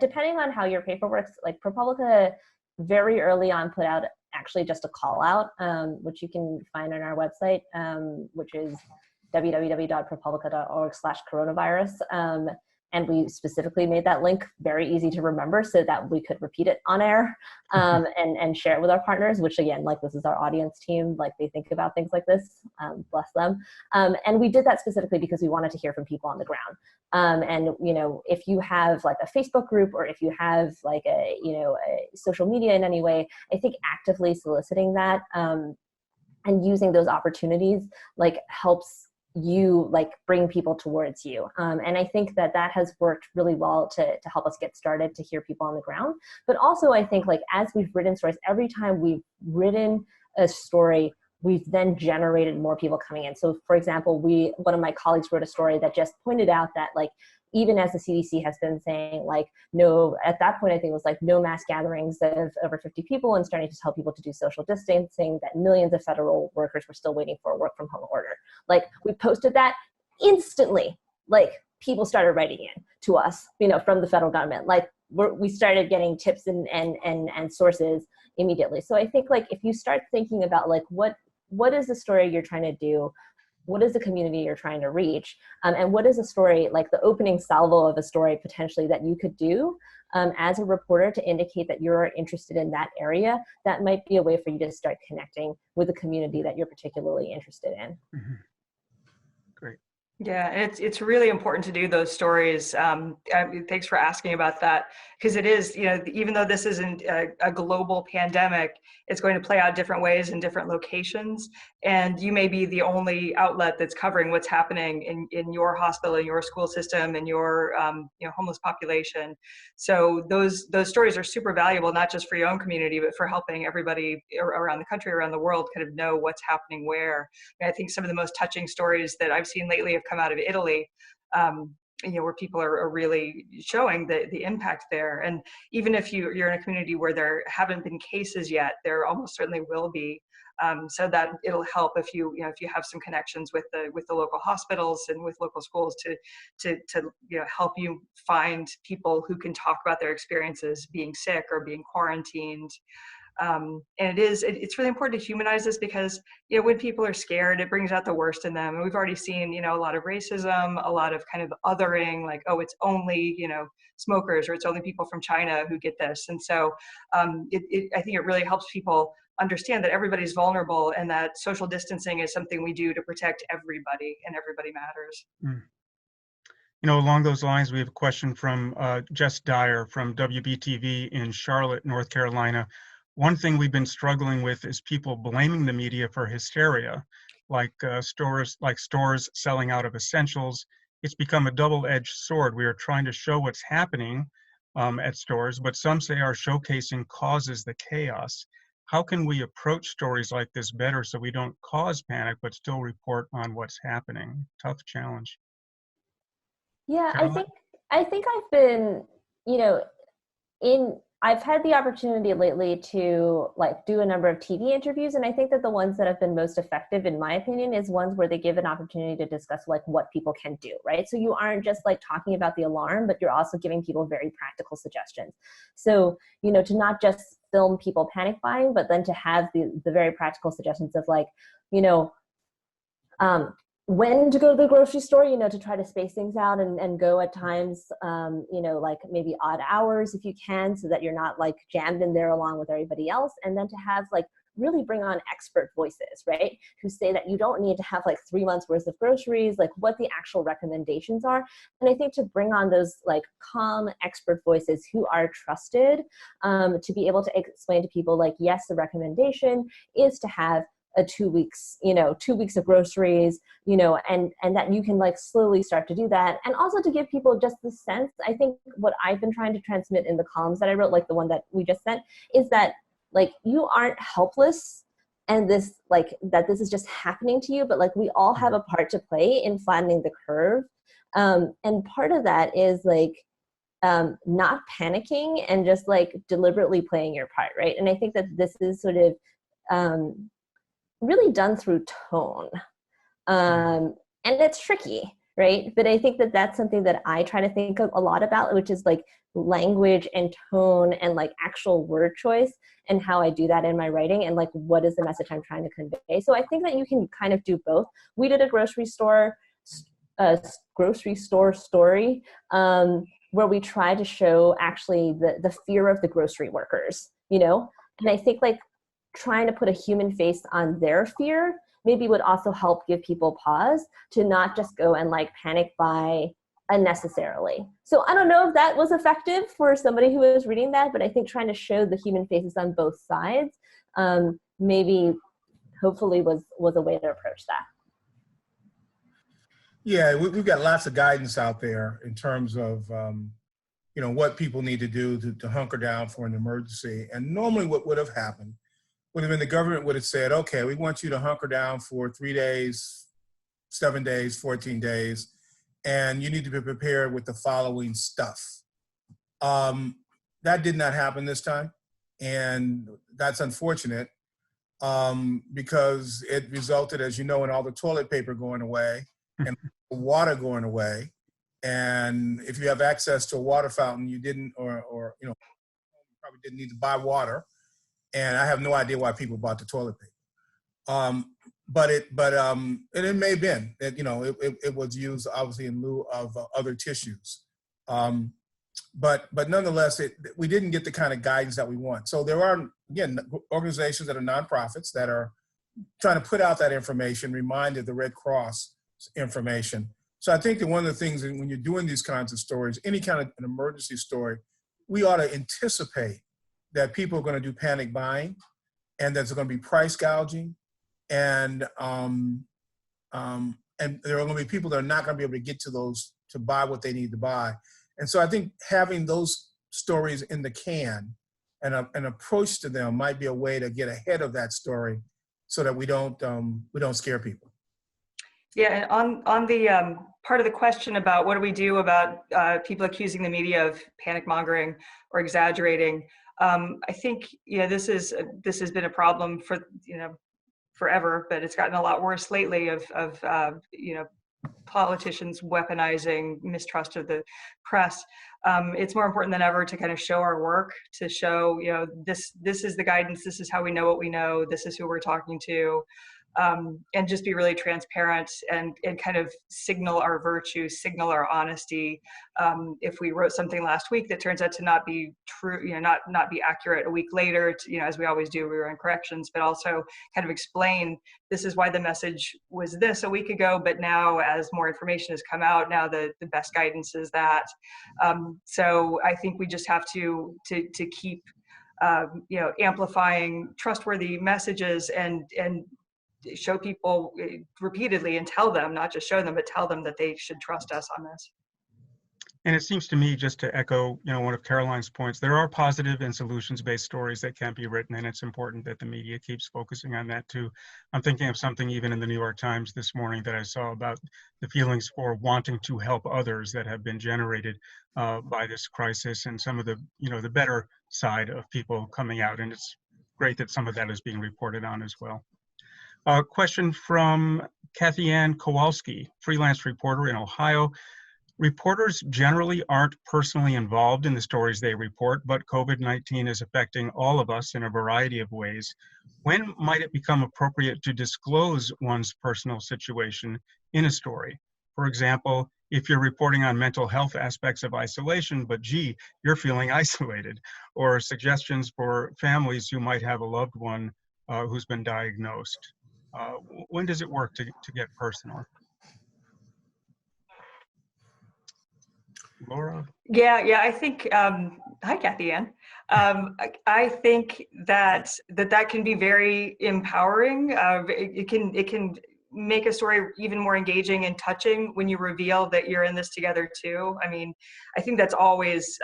depending on how your paper works, like ProPublica very early on put out actually just a call out, which you can find on our website, which is www.propublica.org/coronavirus. And we specifically made that link very easy to remember so that we could repeat it on air, and share it with our partners, which again, like, this is our audience team, like they think about things like this, bless them. And we did that specifically because we wanted to hear from people on the ground. And, you know, if you have like a Facebook group, or if you have like a, you know, a social media in any way, I think actively soliciting that, and using those opportunities like helps you like bring people towards you. And I think that that has worked really well to help us get started, to hear people on the ground. But also I think, like, as we've written stories, every time we've written a story, we've then generated more people coming in. So for example, one of my colleagues wrote a story that just pointed out that, like, even as the CDC has been saying, like, no, at that point, I think it was like no mass gatherings of over 50 people, and starting to tell people to do social distancing, that millions of federal workers were still waiting for a work from home order. Like, we posted that instantly, like, people started writing in to us, you know, from the federal government. Like, we started getting tips and sources immediately. So I think, like, if you start thinking about, like, what is the story you're trying to do? What is the community you're trying to reach? And what is a story, like the opening salvo of a story potentially that you could do as a reporter to indicate that you're interested in that area? That might be a way for you to start connecting with the community that you're particularly interested in. Mm-hmm. Great. Yeah, it's really important to do those stories. Thanks for asking about that, because it is, you know, even though this isn't a global pandemic, it's going to play out different ways in different locations, and you may be the only outlet that's covering what's happening in your hospital, in your school system, in your you know, homeless population. So those stories are super valuable, not just for your own community, but for helping everybody around the country, around the world, kind of know what's happening where. And I think some of the most touching stories that I've seen lately have come out of Italy, you know, where people are really showing the impact there. And even if you're in a community where there haven't been cases yet, there almost certainly will be. So that it'll help if you have some connections with the local hospitals and with local schools to you know, help you find people who can talk about their experiences being sick or being quarantined. And it's really important to humanize this, because, you know, when people are scared, it brings out the worst in them. And we've already seen, you know, a lot of racism, a lot of kind of othering, like, oh, it's only, you know, smokers, or it's only people from China who get this. And so I think it really helps people understand that everybody's vulnerable, and that social distancing is something we do to protect everybody, and everybody matters. Mm. Along those lines, we have a question from Jess Dyer from WBTV in Charlotte, North Carolina. One thing we've been struggling with is people blaming the media for hysteria, like stores selling out of essentials. It's become a double-edged sword. We are trying to show what's happening at stores, but some say our showcasing causes the chaos. How can we approach stories like this better so we don't cause panic, but still report on what's happening? Tough challenge. Yeah, Caroline? I think I've been, you know, I've had the opportunity lately to like do a number of TV interviews, and I think that the ones that have been most effective, in my opinion, is ones where they give an opportunity to discuss like what people can do, right? So you aren't just like talking about the alarm, but you're also giving people very practical suggestions. So, to not just film people panic buying, but then to have the very practical suggestions of like, you know, when to go to the grocery store, to try to space things out and go at times, like maybe odd hours if you can, so that you're not like jammed in there along with everybody else. And then to have like really bring on expert voices, right? Who say that you don't need to have like 3 months worth of groceries, like what the actual recommendations are. And I think to bring on those like calm expert voices who are trusted, to be able to explain to people like, yes, the recommendation is to have a 2 weeks, 2 weeks of groceries, and that you can like slowly start to do that. And also to give people just the sense, I think what I've been trying to transmit in the columns that I wrote, like the one that we just sent, is that like you aren't helpless and this is just happening to you, but like we all have a part to play in flattening the curve. And part of that is like not panicking and just like deliberately playing your part, right? And I think that this is sort of really done through tone. And it's tricky, right? But I think that that's something that I try to think a lot about, which is like language and tone and like actual word choice and how I do that in my writing and like what is the message I'm trying to convey. So I think that you can kind of do both. We did a grocery store story where we try to show actually the fear of the grocery workers, and I think like trying to put a human face on their fear maybe would also help give people pause to not just go and like panic buy unnecessarily. So I don't know if that was effective for somebody who was reading that, but I think trying to show the human faces on both sides maybe hopefully was a way to approach that. Yeah, we've got lots of guidance out there in terms of what people need to do to hunker down for an emergency. And normally what would have happened would have been the government would have said, okay, we want you to hunker down for 3 days, 7 days, 14 days, and you need to be prepared with the following stuff. That did not happen this time, and that's unfortunate because it resulted, as you know, in all the toilet paper going away and water going away. And if you have access to a water fountain, you didn't, or probably didn't need to buy water. And I have no idea why people bought the toilet paper. But it may have been that, it was used obviously in lieu of other tissues. But nonetheless, we didn't get the kind of guidance that we want. So there are, again, organizations that are nonprofits that are trying to put out that information, reminded the Red Cross information. So I think that one of the things when you're doing these kinds of stories, any kind of an emergency story, we ought to anticipate that people are going to do panic buying and there's going to be price gouging and there are going to be people that are not going to be able to get to those to buy what they need to buy. And so I think having those stories in the can and an approach to them might be a way to get ahead of that story so that we don't scare people. Yeah, and on the part of the question about what do we do about people accusing the media of panic mongering or exaggerating, I think this has been a problem for forever, but it's gotten a lot worse lately of politicians weaponizing mistrust of the press. It's more important than ever to kind of show our work, to show this is the guidance, this is how we know what we know, this is who we're talking to. and just be really transparent and kind of signal our virtue, signal our honesty. If we wrote something last week that turns out to not be true, not be accurate a week later, as we always do, we run corrections, but also kind of explain this is why the message was this a week ago, but now as more information has come out, now the best guidance is that. So I think we just have to keep amplifying trustworthy messages and show people repeatedly and tell them, not just show them, but tell them that they should trust us on this. And it seems to me, just to echo, one of Caroline's points, there are positive and solutions-based stories that can be written, and it's important that the media keeps focusing on that too. I'm thinking of something even in the New York Times this morning that I saw about the feelings for wanting to help others that have been generated by this crisis, and some of the, the better side of people coming out, and it's great that some of that is being reported on as well. Question from Kathy Ann Kowalski, freelance reporter in Ohio. Reporters generally aren't personally involved in the stories they report, but COVID-19 is affecting all of us in a variety of ways. When might it become appropriate to disclose one's personal situation in a story? For example, if you're reporting on mental health aspects of isolation, but gee, you're feeling isolated, or suggestions for families who might have a loved one who's been diagnosed. When does it work to get personal? Laura? Yeah, I think, hi Kathy Ann. I think that can be very empowering. It can make a story even more engaging and touching when you reveal that you're in this together too. I mean, I think that's always,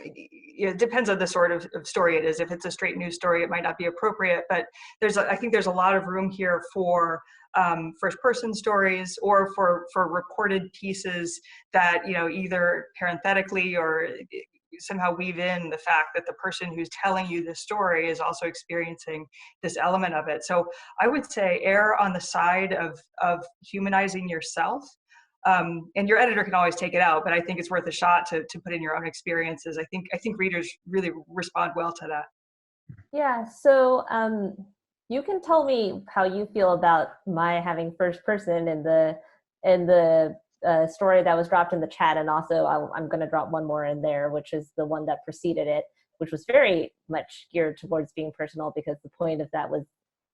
it depends on the sort of story it is. If it's a straight news story, it might not be appropriate, but I think there's a lot of room here for first person stories or for reported pieces that, either parenthetically or somehow weave in the fact that the person who's telling you this story is also experiencing this element of it. So I would say err on the side of humanizing yourself. And your editor can always take it out, but I think it's worth a shot to put in your own experiences. I think readers really respond well to that. Yeah, so you can tell me how you feel about my having first person in the story that was dropped in the chat, and also I'm going to drop one more in there, which is the one that preceded it, which was very much geared towards being personal, because the point of that was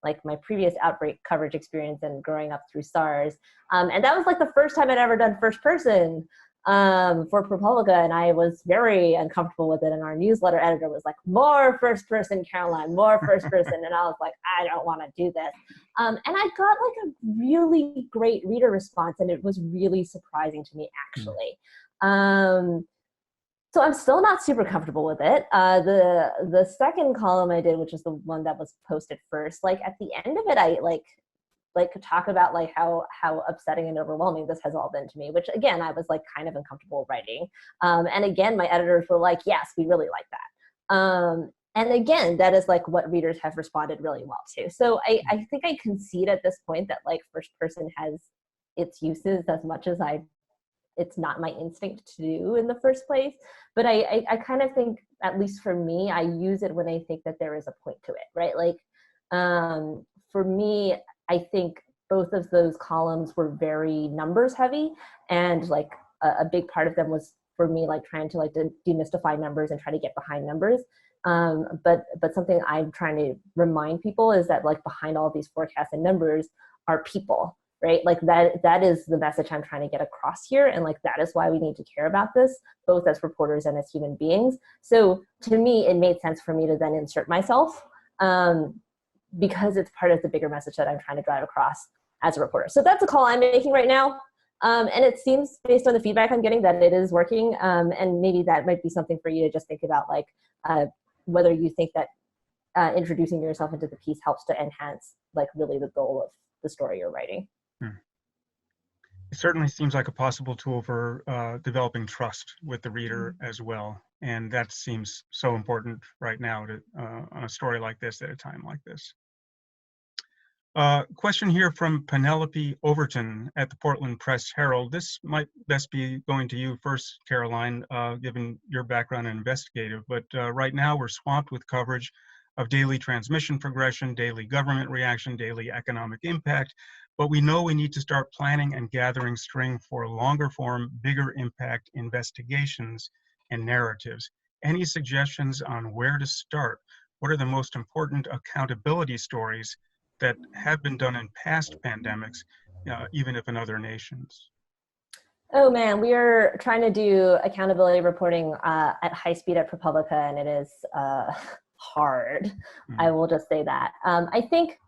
like my previous outbreak coverage experience and growing up through SARS. And that was like the first time I'd ever done first person for ProPublica, and I was very uncomfortable with it. And our newsletter editor was like, more first person, Caroline, more first person. And I was like, I don't want to do this. And I got like a really great reader response, and it was really surprising to me, actually. So I'm still not super comfortable with it. The second column I did, which is the one that was posted first, like at the end of it, I could talk about like how upsetting and overwhelming this has all been to me, which again, I was like kind of uncomfortable writing. And again, my editors were like, yes, we really like that. And again, that is like what readers have responded really well to. So I think I concede at this point that like first person has its uses as much as it's not my instinct to do in the first place. But I kind of think, at least for me, I use it when I think that there is a point to it, right? Like for me, I think both of those columns were very numbers heavy, and like a big part of them was for me like trying to like demystify numbers and try to get behind numbers. But something I'm trying to remind people is that like behind all these forecasts and numbers are people, right? Like that is the message I'm trying to get across here. And like, that is why we need to care about this, both as reporters and as human beings. So to me, it made sense for me to then insert myself because it's part of the bigger message that I'm trying to drive across as a reporter. So that's a call I'm making right now. And it seems, based on the feedback I'm getting, that it is working. And maybe that might be something for you to just think about, like whether you think that introducing yourself into the piece helps to enhance like really the goal of the story you're writing. It certainly seems like a possible tool for developing trust with the reader as well. And that seems so important right now to, on a story like this at a time like this. Question here from Penelope Overton at the Portland Press Herald. This might best be going to you first, Caroline, given your background in investigative, but right now we're swamped with coverage of daily transmission progression, daily government reaction, daily economic impact, but we know we need to start planning and gathering string for longer form, bigger impact investigations and narratives. Any suggestions on where to start? What are the most important accountability stories that have been done in past pandemics, even if in other nations? Oh man, we are trying to do accountability reporting at high speed at ProPublica, and it is hard. I will just say that. I think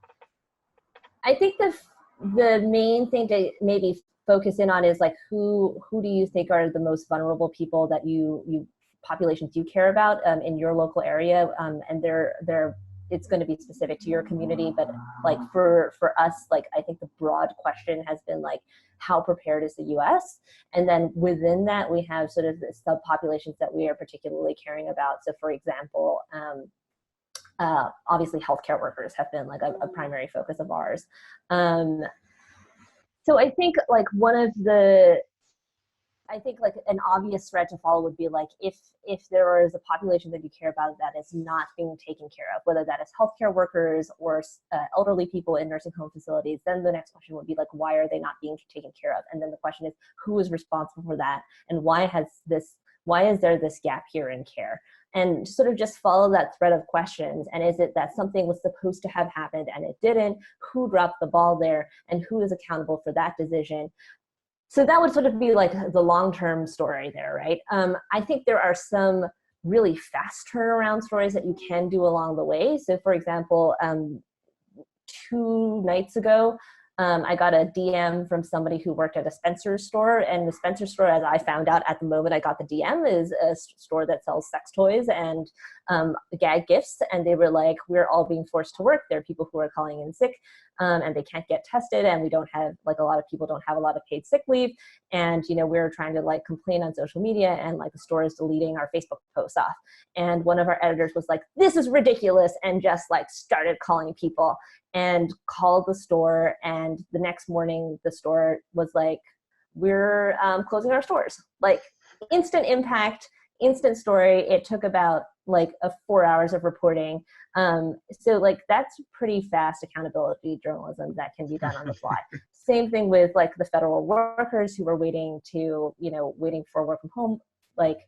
the main thing to maybe focus in on is like who do you think are the most vulnerable people that you populations you care about in your local area, and it's going to be specific to your community, but like for us, like I think the broad question has been like, how prepared is the US? And then within that, we have sort of the subpopulations that we are particularly caring about. So for example, obviously healthcare workers have been like a primary focus of ours. So I think like like an obvious thread to follow would be like if there is a population that you care about that is not being taken care of, whether that is healthcare workers or elderly people in nursing home facilities, then the next question would be like, why are they not being taken care of? And then the question is, who is responsible for that? And why is there this gap here in care? And sort of just follow that thread of questions. And is it that something was supposed to have happened and it didn't? Who dropped the ball there? And who is accountable for that decision? So that would sort of be like the long-term story there, right? I think there are some really fast turnaround stories that you can do along the way. So for example, 2 nights ago, I got a DM from somebody who worked at a Spencer store, and the Spencer store, as I found out at the moment I got the DM, is a store that sells sex toys and gag gifts. And they were like, we're all being forced to work. There are people who are calling in sick and they can't get tested, and we don't have, like, a lot of people don't have a lot of paid sick leave. And, you know, we're trying to like complain on social media, and like the store is deleting our Facebook posts off. And one of our editors was like, this is ridiculous, and just like started calling people and called the store. And the next morning the store was like, we're closing our stores. Like, instant impact, instant story. It took about like 4 hours of reporting. So like that's pretty fast accountability journalism that can be done on the fly. Same thing with like the federal workers who are waiting for work from home. Like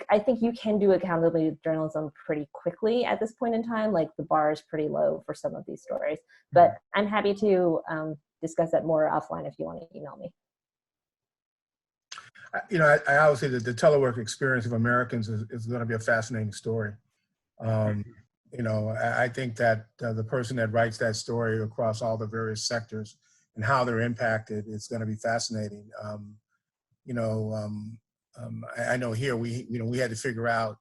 I think you can do accountability journalism pretty quickly at this point in time. Like the bar is pretty low for some of these stories, but I'm happy to discuss that more offline if you want to email me. You know, I always say that the telework experience of Americans is going to be a fascinating story. You know, I think that the person that writes that story across all the various sectors and how they're impacted is going to be fascinating. You know, I know here we had to figure out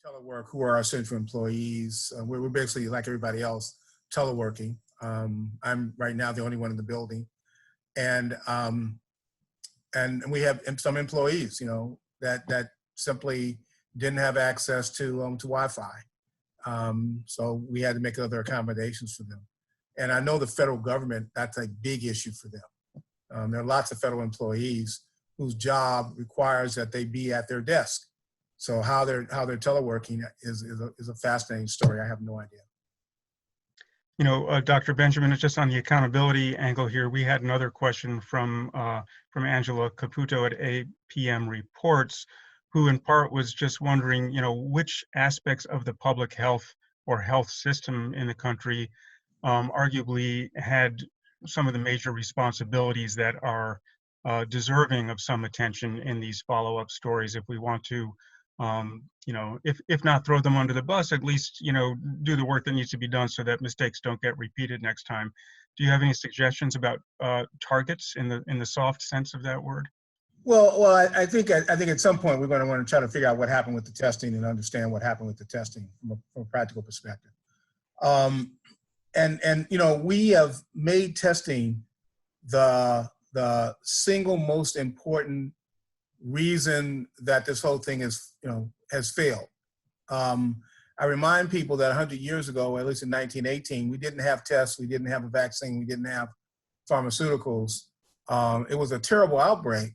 telework, who are our central employees. We're basically like everybody else, teleworking. I'm right now the only one in the building, and we have some employees, you know, that simply didn't have access to Wi-Fi. So we had to make other accommodations for them. And I know the federal government, that's a big issue for them. There are lots of federal employees whose job requires that they be at their desk. So how they're teleworking is a fascinating story. I have no idea. You know, Dr. Benjamin, it's just on the accountability angle here. We had another question from Angela Caputo at APM Reports, who in part was just wondering, you know, which aspects of the public health or health system in the country arguably had some of the major responsibilities that are deserving of some attention in these follow-up stories, if we want to, you know, if not throw them under the bus, at least, you know, do the work that needs to be done so that mistakes don't get repeated next time. Do you have any suggestions about targets in the soft sense of that word? Well, I think at some point we're going to want to try to figure out what happened with the testing and understand what happened with the testing from a practical perspective. And you know, we have made testing the single most important reason that this whole thing has failed. I remind people that 100 years ago, at least in 1918, we didn't have tests, we didn't have a vaccine, we didn't have pharmaceuticals. It was a terrible outbreak,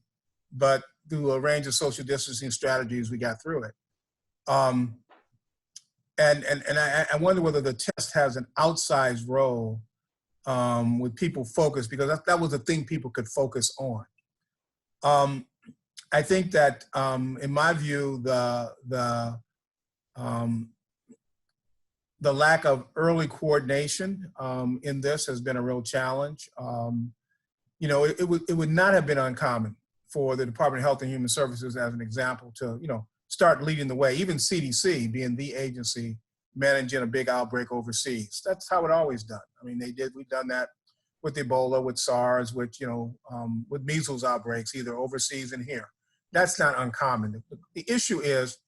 but through a range of social distancing strategies, we got through it. I wonder whether the test has an outsized role with people focused, because that was the thing people could focus on. I think that, in my view, the lack of early coordination in this has been a real challenge. It would not have been uncommon for the Department of Health and Human Services, as an example, to start leading the way. Even CDC being the agency managing a big outbreak overseas. That's how it always done. I mean, we've done that with Ebola, with SARS, with measles outbreaks, either overseas and here. That's not uncommon. The issue is,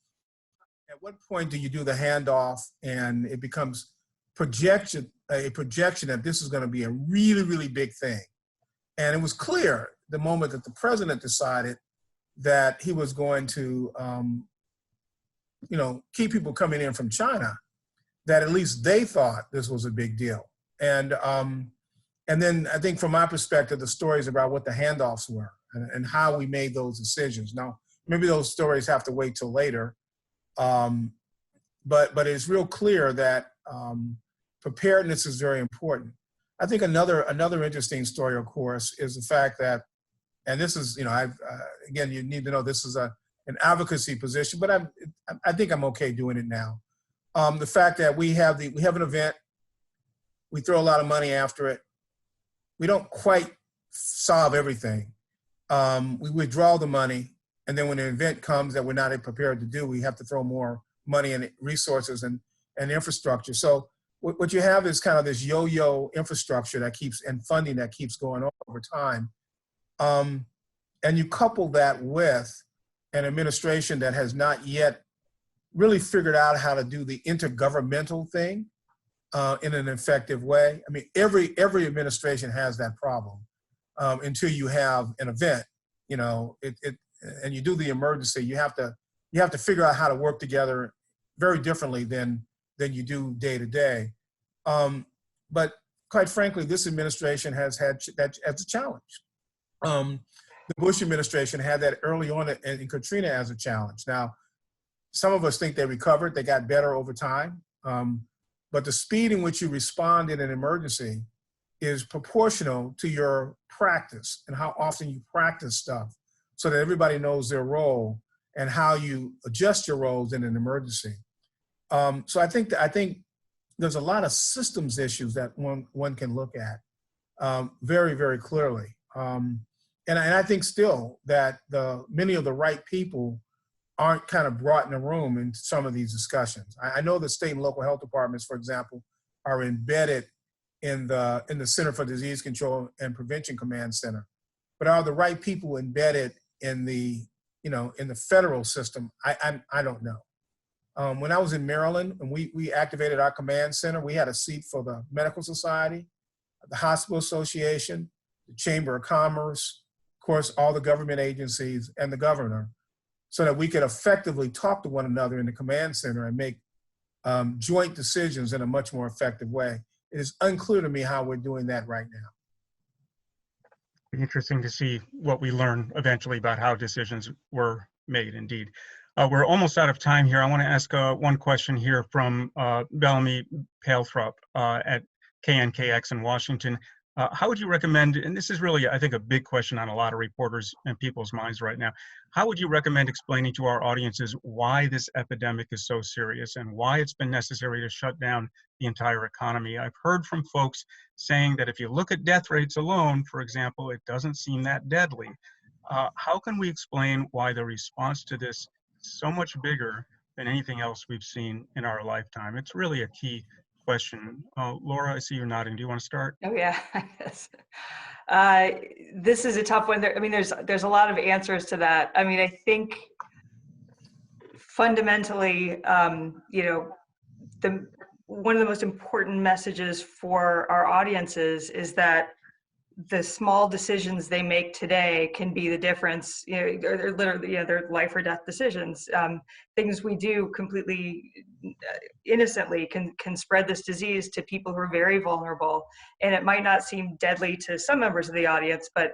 at what point do you do the handoff and it becomes a projection that this is going to be a really, really big thing? And it was clear the moment that the president decided that he was going to, keep people coming in from China, that at least they thought this was a big deal. And then I think from my perspective, the stories about what the handoffs were and how we made those decisions. Now, maybe those stories have to wait till later, but it's real clear that preparedness is very important. I think another interesting story, of course, is the fact that, and this is, again, you need to know this is an advocacy position, but I think I'm okay doing it now. The fact that we have an event, we throw a lot of money after it. We don't quite solve everything. We withdraw the money, and then when the event comes that we're not prepared to do, we have to throw more money and resources and infrastructure. So what you have is kind of this yo-yo infrastructure and funding that keeps going on over time. And you couple that with an administration that has not yet really figured out how to do the intergovernmental thing in an effective way. I mean, every administration has that problem until you have an event, and you do the emergency. You have to figure out how to work together very differently than you do day to day. But quite frankly, this administration has had that as a challenge. The Bush administration had that early on in Katrina as a challenge. Now, some of us think they recovered, they got better over time. But the speed in which you respond in an emergency is proportional to your practice and how often you practice stuff so that everybody knows their role and how you adjust your roles in an emergency. So I think there's a lot of systems issues that one can look at very, very clearly. And I think still that many of the right people aren't kind of brought in a room in some of these discussions. I know the state and local health departments, for example, are embedded in the Center for Disease Control and Prevention Command Center, but are the right people embedded in the federal system? I don't know. When I was in Maryland and we activated our command center, we had a seat for the Medical Society, the Hospital Association, the Chamber of Commerce, of course, all the government agencies and the governor, so that we could effectively talk to one another in the command center and make joint decisions in a much more effective way. It is unclear to me how we're doing that right now. Interesting to see what we learn eventually about how decisions were made, indeed. We're almost out of time here. I want to ask one question here from Bellamy Palethrop at KNKX in Washington. How would you recommend, and this is really, I think, a big question on a lot of reporters and people's minds right now, how would you recommend explaining to our audiences why this epidemic is so serious and why it's been necessary to shut down the entire economy? I've heard from folks saying that if you look at death rates alone, for example, it doesn't seem that deadly. How can we explain why the response to this is so much bigger than anything else we've seen in our lifetime? It's really a key question. Laura, I see you're nodding. Do you want to start? Oh yeah, yes. This is a tough one. I mean, there's a lot of answers to that. I mean, I think fundamentally, one of the most important messages for our audiences is that the small decisions they make today can be the difference. They're literally, they're life or death decisions. things we do completely innocently can spread this disease to people who are very vulnerable. And it might not seem deadly to some members of the audience, but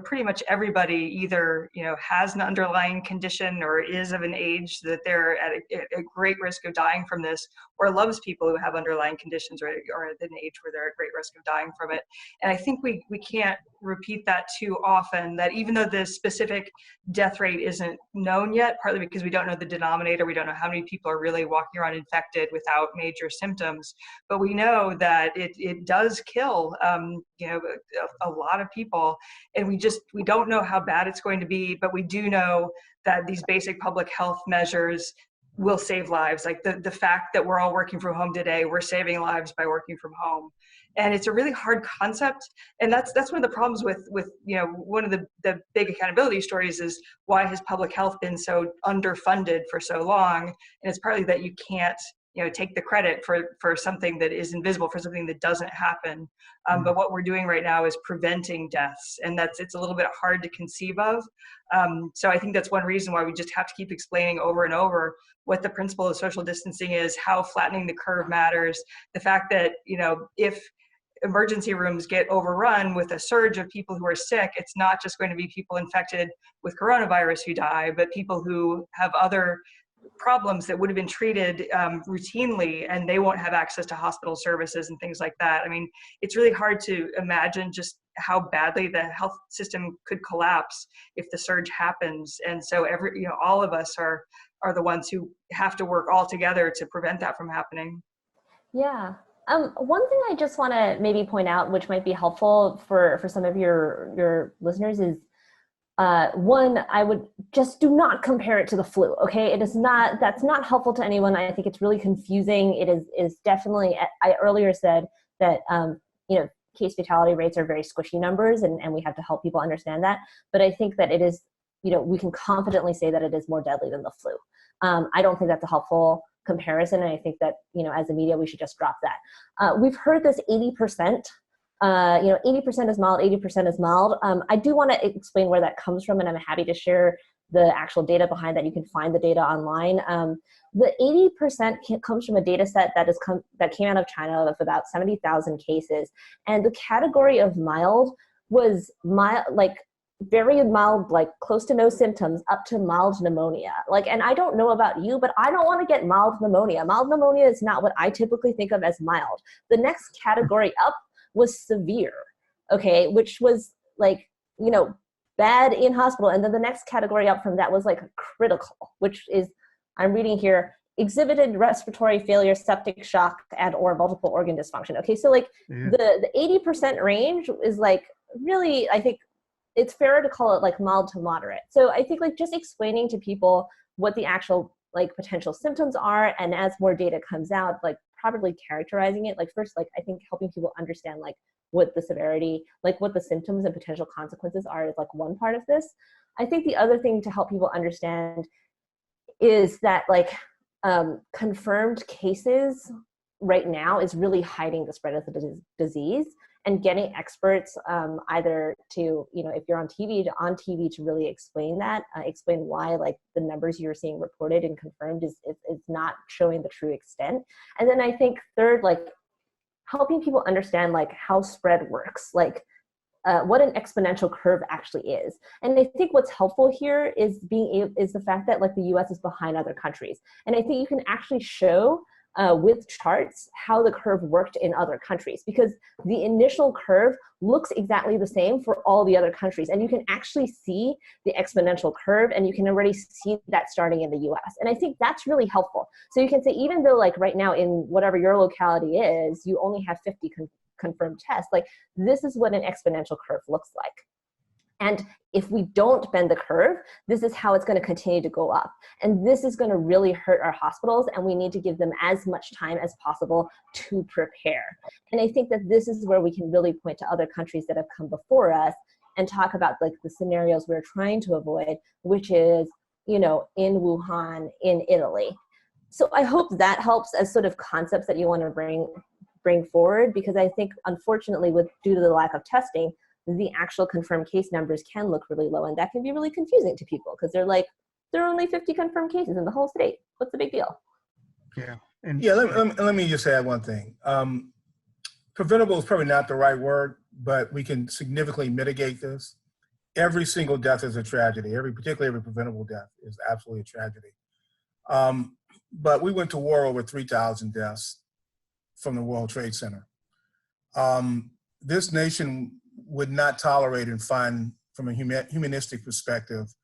pretty much everybody either has an underlying condition or is of an age that they're at a great risk of dying from this, or loves people who have underlying conditions or at an age where they're at great risk of dying from it. And I think we can't repeat that too often, that even though the specific death rate isn't known yet, partly because we don't know the denominator, we don't know how many people are really walking around infected without major symptoms, but we know that it does kill a lot of people, and we don't know how bad it's going to be, but we do know that these basic public health measures will save lives. Like the fact that we're all working from home today, we're saving lives by working from home. And it's a really hard concept. And that's one of the problems with one of the big accountability stories is, why has public health been so underfunded for so long? And it's partly that you can't take the credit for something that is invisible, for something that doesn't happen. But what we're doing right now is preventing deaths, and it's a little bit hard to conceive of. So I think that's one reason why we just have to keep explaining over and over what the principle of social distancing is, how flattening the curve matters, the fact that if emergency rooms get overrun with a surge of people who are sick, it's not just going to be people infected with coronavirus who die, but people who have other problems that would have been treated routinely, and they won't have access to hospital services and things like that. I mean, it's really hard to imagine just how badly the health system could collapse if the surge happens. And so all of us are the ones who have to work all together to prevent that from happening. Yeah. One thing I just want to maybe point out, which might be helpful for some of your listeners, is one, I would just do not compare it to the flu. Okay, that's not helpful to anyone. I think it's really confusing. It is definitely. I earlier said that case fatality rates are very squishy numbers, and we have to help people understand that. But I think that it is, we can confidently say that it is more deadly than the flu. I don't think that's a helpful comparison, and I think that as a media we should just drop that. We've heard this 80%. 80% is mild, 80% is mild. I do want to explain where that comes from, and I'm happy to share the actual data behind that. You can find the data online. The 80% comes from a data set that came out of China of about 70,000 cases, and the category of mild was mild, like very mild, like close to no symptoms, up to mild pneumonia. And I don't know about you, but I don't want to get mild pneumonia. Mild pneumonia is not what I typically think of as mild. The next category up was severe, okay, which was bad in hospital. And then the next category up from that was critical, which is, I'm reading here, exhibited respiratory failure, septic shock, and or multiple organ dysfunction. Okay, so the 80% range is really, I think it's fairer to call it mild to moderate. So I think just explaining to people what the actual potential symptoms are, and as more data comes out, properly characterizing it, first, I think helping people understand what the severity, what the symptoms and potential consequences are is one part of this. I think the other thing to help people understand is that confirmed cases right now is really hiding the spread of the disease, and getting experts either to, if you're on TV to really explain that, explain why the numbers you're seeing reported and confirmed is not showing the true extent. And then I think third, helping people understand how spread works, what an exponential curve actually is. And I think what's helpful here is the fact that the US is behind other countries. And I think you can actually show with charts how the curve worked in other countries, because the initial curve looks exactly the same for all the other countries, and you can actually see the exponential curve, and you can already see that starting in the US. And I think that's really helpful. So you can say, even though right now in whatever your locality is, you only have 50 confirmed tests, this is what an exponential curve looks like. And if we don't bend the curve, this is how it's going to continue to go up. And this is going to really hurt our hospitals, and we need to give them as much time as possible to prepare. And I think that this is where we can really point to other countries that have come before us and talk about the scenarios we're trying to avoid, which is, in Wuhan, in Italy. So I hope that helps as sort of concepts that you want to bring forward, because I think, unfortunately, due to the lack of testing, the actual confirmed case numbers can look really low, and that can be really confusing to people, because they're there are only 50 confirmed cases in the whole state. What's the big deal? Yeah. And Yeah, let me just add one thing. Preventable is probably not the right word, but we can significantly mitigate this. Every single death is a tragedy. Particularly every preventable death is absolutely a tragedy. But we went to war over 3,000 deaths from the World Trade Center. This nation would not tolerate and fund, from a humanistic perspective,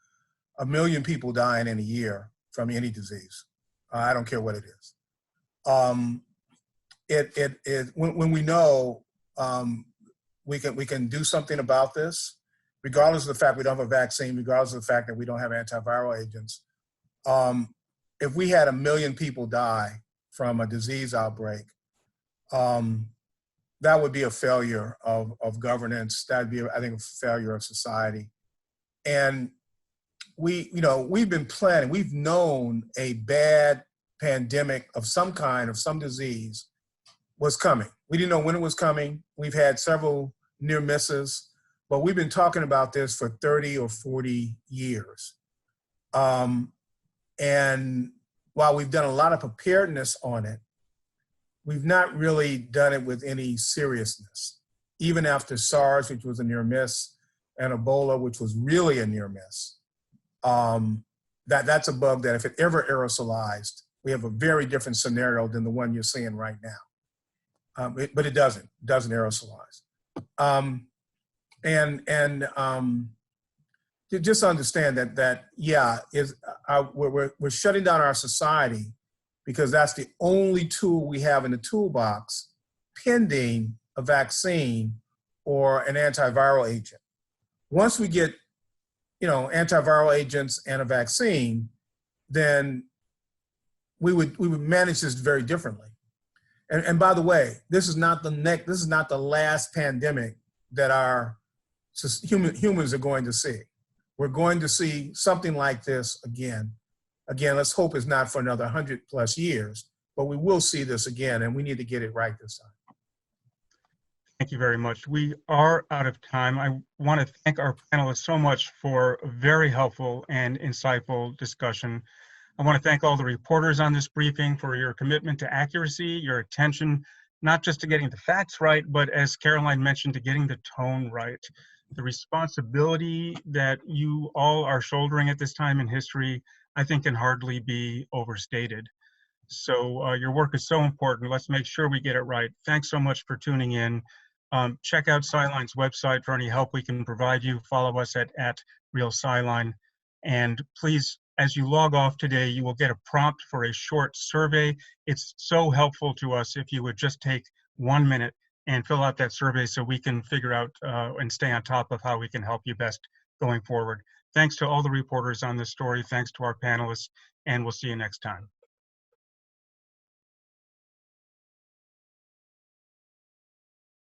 1 million people dying in a year from any disease. I don't care what it is. When we know we can do something about this, regardless of the fact we don't have a vaccine, regardless of the fact that we don't have antiviral agents. If we had 1 million people die from a disease outbreak, that would be a failure of governance. That would be, I think, a failure of society. And we've been planning. We've known a bad pandemic of some kind, of some disease, was coming. We didn't know when it was coming. We've had several near misses, but we've been talking about this for 30 or 40 years. And while we've done a lot of preparedness on it, we've not really done it with any seriousness. Even after SARS, which was a near miss, and Ebola, which was really a near miss, that's a bug that if it ever aerosolized, we have a very different scenario than the one you're seeing right now. But it doesn't aerosolize. To just understand we're shutting down our society because that's the only tool we have in the toolbox pending a vaccine or an antiviral agent. Once we get, antiviral agents and a vaccine, then we would manage this very differently. And by the way, this is not the last pandemic that our humans are going to see. We're going to see something like this again. Again, let's hope it's not for another 100+ years, but we will see this again, and we need to get it right this time. Thank you very much. We are out of time. I want to thank our panelists so much for a very helpful and insightful discussion. I want to thank all the reporters on this briefing for your commitment to accuracy, your attention, not just to getting the facts right, but as Caroline mentioned, to getting the tone right. The responsibility that you all are shouldering at this time in history, I think, can hardly be overstated. So your work is so important. Let's make sure we get it right. Thanks so much for tuning in. Check out SciLine's website for any help we can provide you. Follow us at RealSciLine. And please, as you log off today, you will get a prompt for a short survey. It's so helpful to us if you would just take 1 minute and fill out that survey so we can figure out and stay on top of how we can help you best going forward. Thanks to all the reporters on this story. Thanks to our panelists, and we'll see you next time.